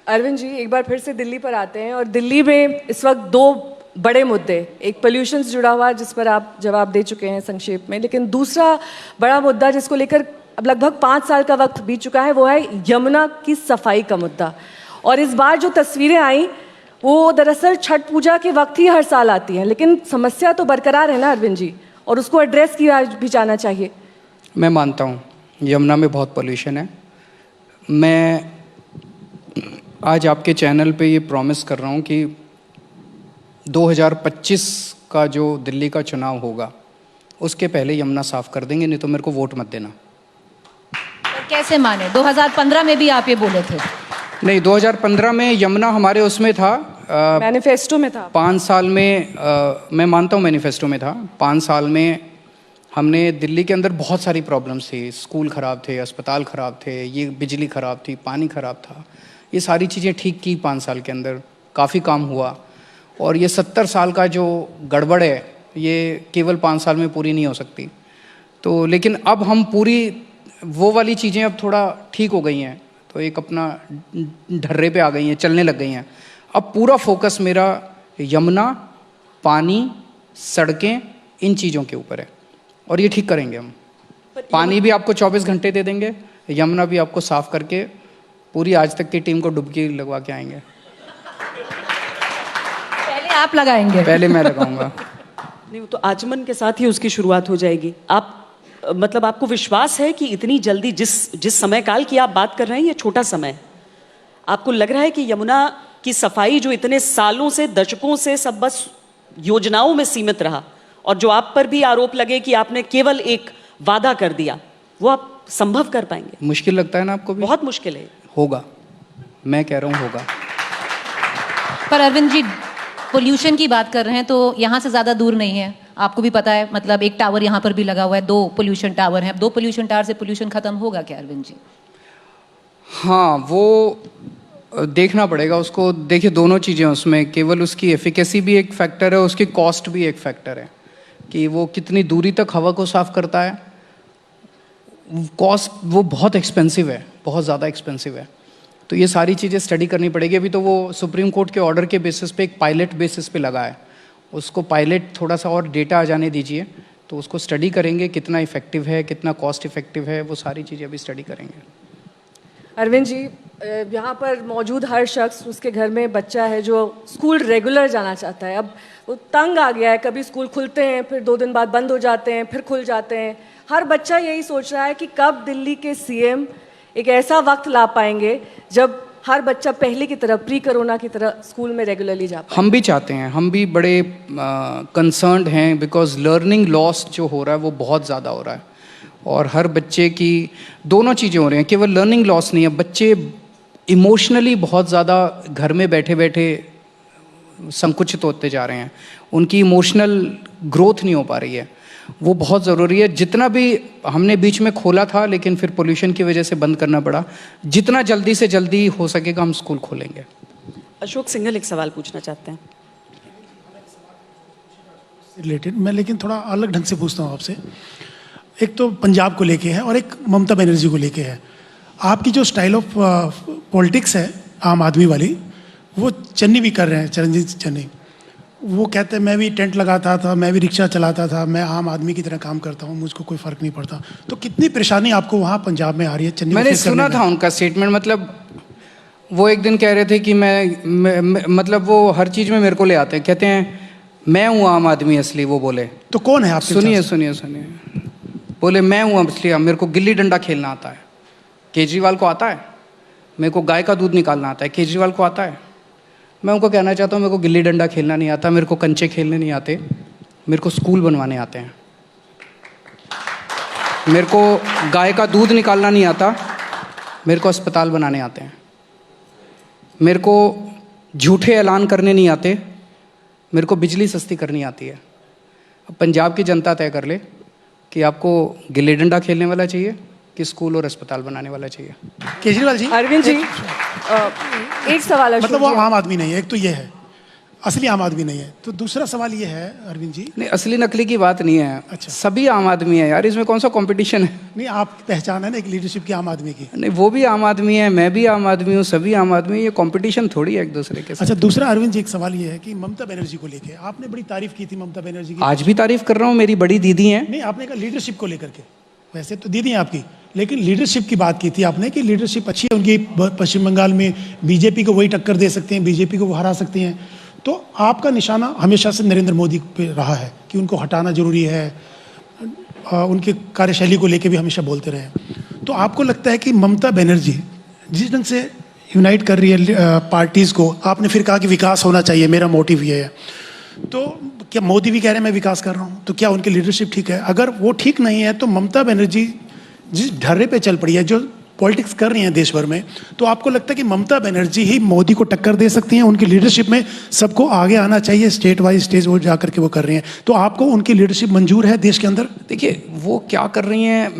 Speaker 1: अरविंद जी, एक बार फिर से दिल्ली पर आते हैं और दिल्ली में इस वक्त दो बड़े मुद्दे, एक पोल्यूशन से जुड़ा हुआ जिस पर आप जवाब दे चुके हैं संक्षेप में, लेकिन दूसरा बड़ा मुद्दा जिसको लेकर अब लगभग 5 साल का वक्त बीत चुका है वो है यमुना की सफाई का मुद्दा। और इस बार जो तस्वीरें आई वो दरअसल छठ पूजा के वक्त ही हर साल आती हैं, लेकिन समस्या तो बरकरार है ना अरविंद जी, और उसको एड्रेस किया भी जाना चाहिए।
Speaker 3: मैं मानता हूँ यमुना में बहुत पोल्यूशन है। मैं आज आपके चैनल पे ये प्रॉमिस कर रहा हूँ कि 2025 का जो दिल्ली का चुनाव होगा उसके पहले यमुना साफ कर देंगे, नहीं तो मेरे को वोट मत देना।
Speaker 4: पर कैसे माने? 2015 में भी आप ये बोले थे।
Speaker 3: नहीं, 2015 में यमुना हमारे उसमें था,
Speaker 1: मैनिफेस्टो में था।
Speaker 3: 5 साल में मैं मानता हूँ मैनिफेस्टो में था। 5 साल में हमने दिल्ली के अंदर बहुत सारी प्रॉब्लम्स थी, स्कूल ख़राब थे, अस्पताल ख़राब थे, ये बिजली ख़राब थी, पानी ख़राब था, ये सारी चीज़ें ठीक की 5 साल के अंदर, काफ़ी काम हुआ। और ये 70 साल का जो गड़बड़ है ये केवल 5 साल में पूरी नहीं हो सकती। तो लेकिन अब हम पूरी वो वाली चीज़ें अब थोड़ा ठीक हो गई हैं, तो एक अपना ढर्रे पे आ गई हैं, चलने लग गई हैं। अब पूरा फोकस मेरा यमुना, पानी, सड़कें, इन चीज़ों के ऊपर है और ये ठीक करेंगे हम। पानी भी आपको 24 घंटे दे देंगे, यमुना भी आपको साफ करके पूरी आज तक की टीम को डुबकी लगवा के आएंगे।
Speaker 4: पहले आप लगाएंगे?
Speaker 3: पहले मैं लगाऊंगा।
Speaker 2: नहीं, वो तो आचमन के साथ ही उसकी शुरुआत हो जाएगी। आप मतलब आपको विश्वास है कि इतनी जल्दी जिस समय काल की आप बात कर रहे हैं ये छोटा समय है, आपको लग रहा है कि यमुना की सफाई जो इतने सालों से, दशकों से सब बस योजनाओं में सीमित रहा, और जो आप पर भी आरोप लगे कि आपने केवल एक वादा कर दिया, वो आप संभव कर पाएंगे?
Speaker 3: मुश्किल लगता है ना आपको भी?
Speaker 2: बहुत मुश्किल है।
Speaker 3: होगा, मैं कह रहा हूँ होगा।
Speaker 4: पर अरविंद जी, पोल्यूशन की बात कर रहे हैं तो यहाँ से ज़्यादा दूर नहीं है, आपको भी पता है। मतलब एक टावर यहाँ पर भी लगा हुआ है, 2 पोल्यूशन टावर हैं। अब 2 पोल्यूशन टावर से पोल्यूशन खत्म होगा क्या अरविंद जी?
Speaker 3: हाँ, वो देखना पड़ेगा उसको। देखिए, दोनों चीज़ें उसमें, केवल उसकी एफिकेसी भी एक फैक्टर है, उसकी कॉस्ट भी एक फैक्टर है कि वो कितनी दूरी तक हवा को साफ करता है। कॉस्ट वो बहुत एक्सपेंसिव है, बहुत ज़्यादा एक्सपेंसिव है। तो ये सारी चीज़ें स्टडी करनी पड़ेगी। अभी तो वो सुप्रीम कोर्ट के ऑर्डर के बेसिस पे एक पायलट बेसिस पे लगा है, उसको पायलट थोड़ा सा और डेटा आ जाने दीजिए, तो उसको स्टडी करेंगे कितना इफेक्टिव है, कितना कॉस्ट इफेक्टिव है, वो सारी चीज़ें अभी स्टडी करेंगे।
Speaker 1: अरविंद जी, यहाँ पर मौजूद हर शख्स, उसके घर में बच्चा है जो स्कूल रेगुलर जाना चाहता है। अब वो तंग आ गया है, कभी स्कूल खुलते हैं, फिर 2 दिन बाद बंद हो जाते हैं, फिर खुल जाते हैं। हर बच्चा यही सोच रहा है कि कब दिल्ली के सीएम एक ऐसा वक्त ला पाएंगे जब हर बच्चा पहले की तरह, प्री कोरोना की तरह स्कूल में रेगुलरली जा पाए।
Speaker 3: हम भी चाहते हैं, हम भी बड़े कंसर्न्ड हैं, बिकॉज लर्निंग लॉस जो हो रहा है वो बहुत ज़्यादा हो रहा है और हर बच्चे की दोनों चीज़ें हो रही हैं। केवल लर्निंग लॉस नहीं है, बच्चे इमोशनली बहुत ज़्यादा घर में बैठे बैठे संकुचित होते जा रहे हैं, उनकी इमोशनल ग्रोथ नहीं हो पा रही है। वो बहुत ज़रूरी है। जितना भी हमने बीच में खोला था, लेकिन फिर पोल्यूशन की वजह से बंद करना पड़ा, जितना जल्दी से जल्दी हो सकेगा हम स्कूल खोलेंगे।
Speaker 2: अशोक सिंघल एक सवाल पूछना चाहते हैं
Speaker 5: रिलेटेड, मैं लेकिन थोड़ा अलग ढंग से पूछता हूँ आपसे। एक तो पंजाब को लेके है और एक ममता बनर्जी को लेके है। आपकी जो स्टाइल ऑफ पॉलिटिक्स है आम आदमी वाली, वो चन्नी भी कर रहे हैं, चरणजीत चन्नी। वो कहते हैं मैं भी टेंट लगाता था, मैं भी रिक्शा चलाता था, मैं आम आदमी की तरह काम करता हूँ, मुझको कोई फ़र्क नहीं पड़ता। तो कितनी परेशानी आपको वहाँ पंजाब में आ रही है चन्नी?
Speaker 3: मैंने सुना था उनका स्टेटमेंट, मतलब वो एक दिन कह रहे थे कि मैं मतलब वो हर चीज़ में मेरे को ले आते हैं, कहते हैं मैं हूँ आम आदमी असली। वो बोले
Speaker 5: तो कौन है आप?
Speaker 3: सुनिए सुनिए सुनिए, बोले मैं हूँ असली, मेरे को गिल्ली डंडा खेलना आता है। केजरीवाल को आता है, मेरे को गाय का दूध निकालना आता है, केजरीवाल को आता है। मैं उनको कहना चाहता हूँ मेरे को गिल्ली डंडा खेलना नहीं आता, मेरे को कंचे खेलने नहीं आते, मेरे को स्कूल बनवाने आते हैं। मेरे को गाय का दूध निकालना नहीं आता, मेरे को अस्पताल बनाने आते हैं। मेरे को झूठे ऐलान करने नहीं आते, मेरे को बिजली सस्ती करनी आती है। अब पंजाब की जनता तय कर ले कि आपको गिल्ली डंडा खेलने वाला चाहिए कि स्कूल और अस्पताल बनाने वाला चाहिए।
Speaker 5: केजरीवाल जी,
Speaker 1: अरविंद जी एक सवाल है
Speaker 5: मतलब वो
Speaker 1: शुरू
Speaker 5: आम आदमी नहीं है, एक तो ये है, असली आम आदमी नहीं है। तो दूसरा सवाल ये है अरविंद जी,
Speaker 3: नहीं, असली नकली की बात नहीं है।
Speaker 5: अच्छा।
Speaker 3: सभी आम आदमी है यार, इसमें कौन सा कंपटीशन है?
Speaker 5: नहीं आपकी पहचान है ना एक लीडरशिप की आम आदमी की।
Speaker 3: नहीं, वो भी आम आदमी है, मैं भी आम आदमी हूँ, सभी आम आदमी, ये कंपटीशन थोड़ी है एक दूसरे के साथ।
Speaker 5: अच्छा, दूसरा अरविंद जी एक सवाल ये है कि ममता बनर्जी को लेके आपने बड़ी तारीफ की थी ममता बनर्जी की।
Speaker 3: आज भी तारीफ कर रहा हूँ, मेरी बड़ी दीदी हैं।
Speaker 5: नहीं, आपने कहा लीडरशिप को लेकर के, वैसे तो दीदी हैं आपकी, लेकिन लीडरशिप की बात की थी आपने कि लीडरशिप अच्छी है उनकी, पश्चिम बंगाल में बीजेपी को वही टक्कर दे सकते हैं, बीजेपी को वो हरा सकती हैं। तो आपका निशाना हमेशा से नरेंद्र मोदी पे रहा है कि उनको हटाना जरूरी है, उनकी कार्यशैली को लेके भी हमेशा बोलते रहे हैं। तो आपको लगता है कि ममता बनर्जी जिस ढंग से यूनाइट कर रही है पार्टीज़ को, आपने फिर कहा कि विकास होना चाहिए, मेरा मोटिव ये है, तो क्या मोदी भी कह रहे हैं मैं विकास कर रहा हूँ, तो क्या उनकी लीडरशिप ठीक है? अगर वो ठीक नहीं है तो ममता बनर्जी जिस ढर्रे पे चल पड़ी है, जो पॉलिटिक्स कर रही हैं देश भर में, तो आपको लगता है कि ममता बनर्जी ही मोदी को टक्कर दे सकती हैं? उनकी लीडरशिप में सबको आगे आना चाहिए, स्टेट वाइज स्टेज वो जा करके वो कर रही हैं, तो आपको उनकी लीडरशिप मंजूर है देश के अंदर?
Speaker 3: देखिए, वो क्या कर रही हैं,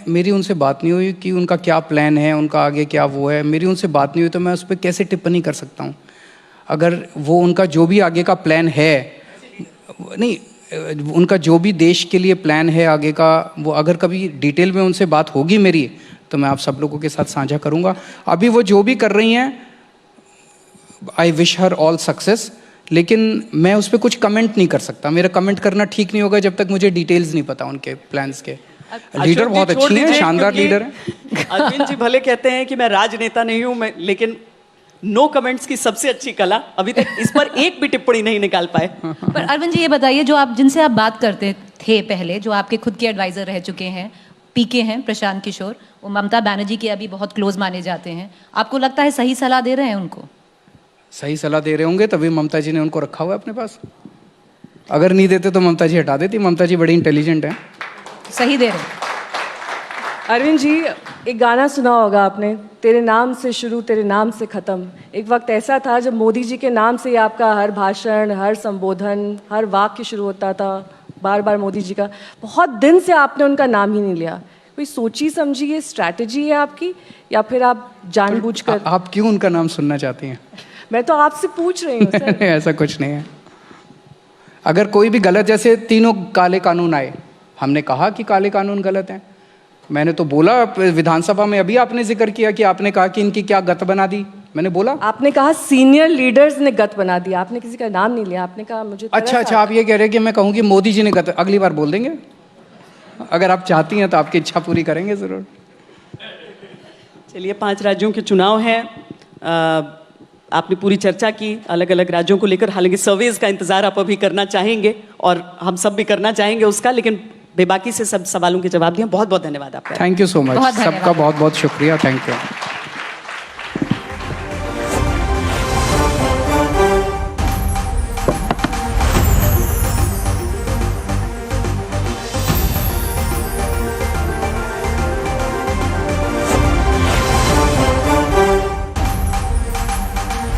Speaker 3: मेरी उनसे बात नहीं हुई कि उनका क्या प्लान है, उनका आगे क्या वो है, मेरी उनसे बात नहीं हुई, तो मैं उस पर कैसे टिप्पणी कर सकता हूँ? अगर वो उनका जो भी आगे का प्लान है, नहीं, उनका जो भी देश के लिए प्लान है आगे का, वो अगर कभी डिटेल में उनसे बात होगी मेरी, तो मैं आप सब लोगों के साथ साझा करूंगा। अभी वो जो भी कर रही हैं, I wish her all success, लेकिन मैं उस पर कुछ कमेंट नहीं कर सकता। मेरा कमेंट करना ठीक नहीं होगा जब तक मुझे डिटेल्स नहीं पता उनके प्लान्स के। लीडर
Speaker 2: अशोक जी,
Speaker 3: बहुत
Speaker 2: छोड़
Speaker 3: अच्छी हैं,
Speaker 2: दीजिए,
Speaker 3: शानदार
Speaker 2: क्योंकि
Speaker 3: लीडर हैं।
Speaker 2: अरविंद जी भले कहते हैं कि मैं राजनेता नहीं हूं, मैं, लेकिन नो कमेंट्स की सबसे अच्छी कला, अभी तक इस पर एक भी टिप्पणी नहीं निकाल पाए।
Speaker 4: पर अरविंद जी ये बताइए, जो आप जिनसे आप बात करते थे पहले, जो आपके खुद के एडवाइजर रह चुके हैं, पीके हैं प्रशांत किशोर, वो ममता बनर्जी के अभी बहुत क्लोज माने जाते हैं, आपको लगता है सही सलाह दे रहे हैं उनको?
Speaker 3: सही सलाह दे रहे होंगे तभी ममता जी ने उनको रखा हुआ है अपने पास। अगर नहीं देते तो ममता जी हटा देती। ममता जी बड़ी इंटेलिजेंट हैं।
Speaker 4: सही दे रहे हैं।
Speaker 1: अरविंद जी एक गाना सुना होगा आपने, तेरे नाम से शुरू तेरे नाम से ख़त्म। एक वक्त ऐसा था जब मोदी जी के नाम से ही आपका हर भाषण, हर संबोधन, हर वाक्य शुरू होता था, बार बार मोदी जी का। बहुत दिन से आपने उनका नाम ही नहीं लिया। कोई सोची समझी ये स्ट्रैटेजी है आपकी, या फिर आप जानबूझकर?
Speaker 3: आप क्यों उनका नाम सुनना चाहती हैं?
Speaker 1: मैं तो आपसे पूछ रही हूँ सर।
Speaker 3: ऐसा कुछ नहीं है। अगर कोई भी गलत, जैसे तीनों काले कानून आए, हमने कहा कि काले कानून गलत हैं। मैंने तो बोला विधानसभा में, अभी आपने जिक्र किया कि आपने कहा कि इनकी क्या गत बना दी। मैंने बोला,
Speaker 1: आपने कहा सीनियर लीडर्स ने गत बना दिया, आपने किसी का नाम नहीं लिया। आपने कहा मुझे
Speaker 3: अच्छा, आप ये कह रहे हैं कि मैं कहूँ कि मोदी जी ने गत, अगली बार बोल देंगे। अगर आप चाहती हैं तो आपकी इच्छा पूरी करेंगे जरूर।
Speaker 2: चलिए, 5 राज्यों के चुनाव हैं, आपने पूरी चर्चा की अलग अलग राज्यों को लेकर। हालांकि सर्वेज का इंतजार आप अभी करना चाहेंगे और हम सब भी करना चाहेंगे उसका, लेकिन बेबाकी से सब सवालों के जवाब दिए। बहुत बहुत धन्यवाद आपका।
Speaker 3: थैंक यू सो मच,
Speaker 4: बहुत धन्यवाद।
Speaker 3: सबका बहुत बहुत शुक्रिया। Thank you.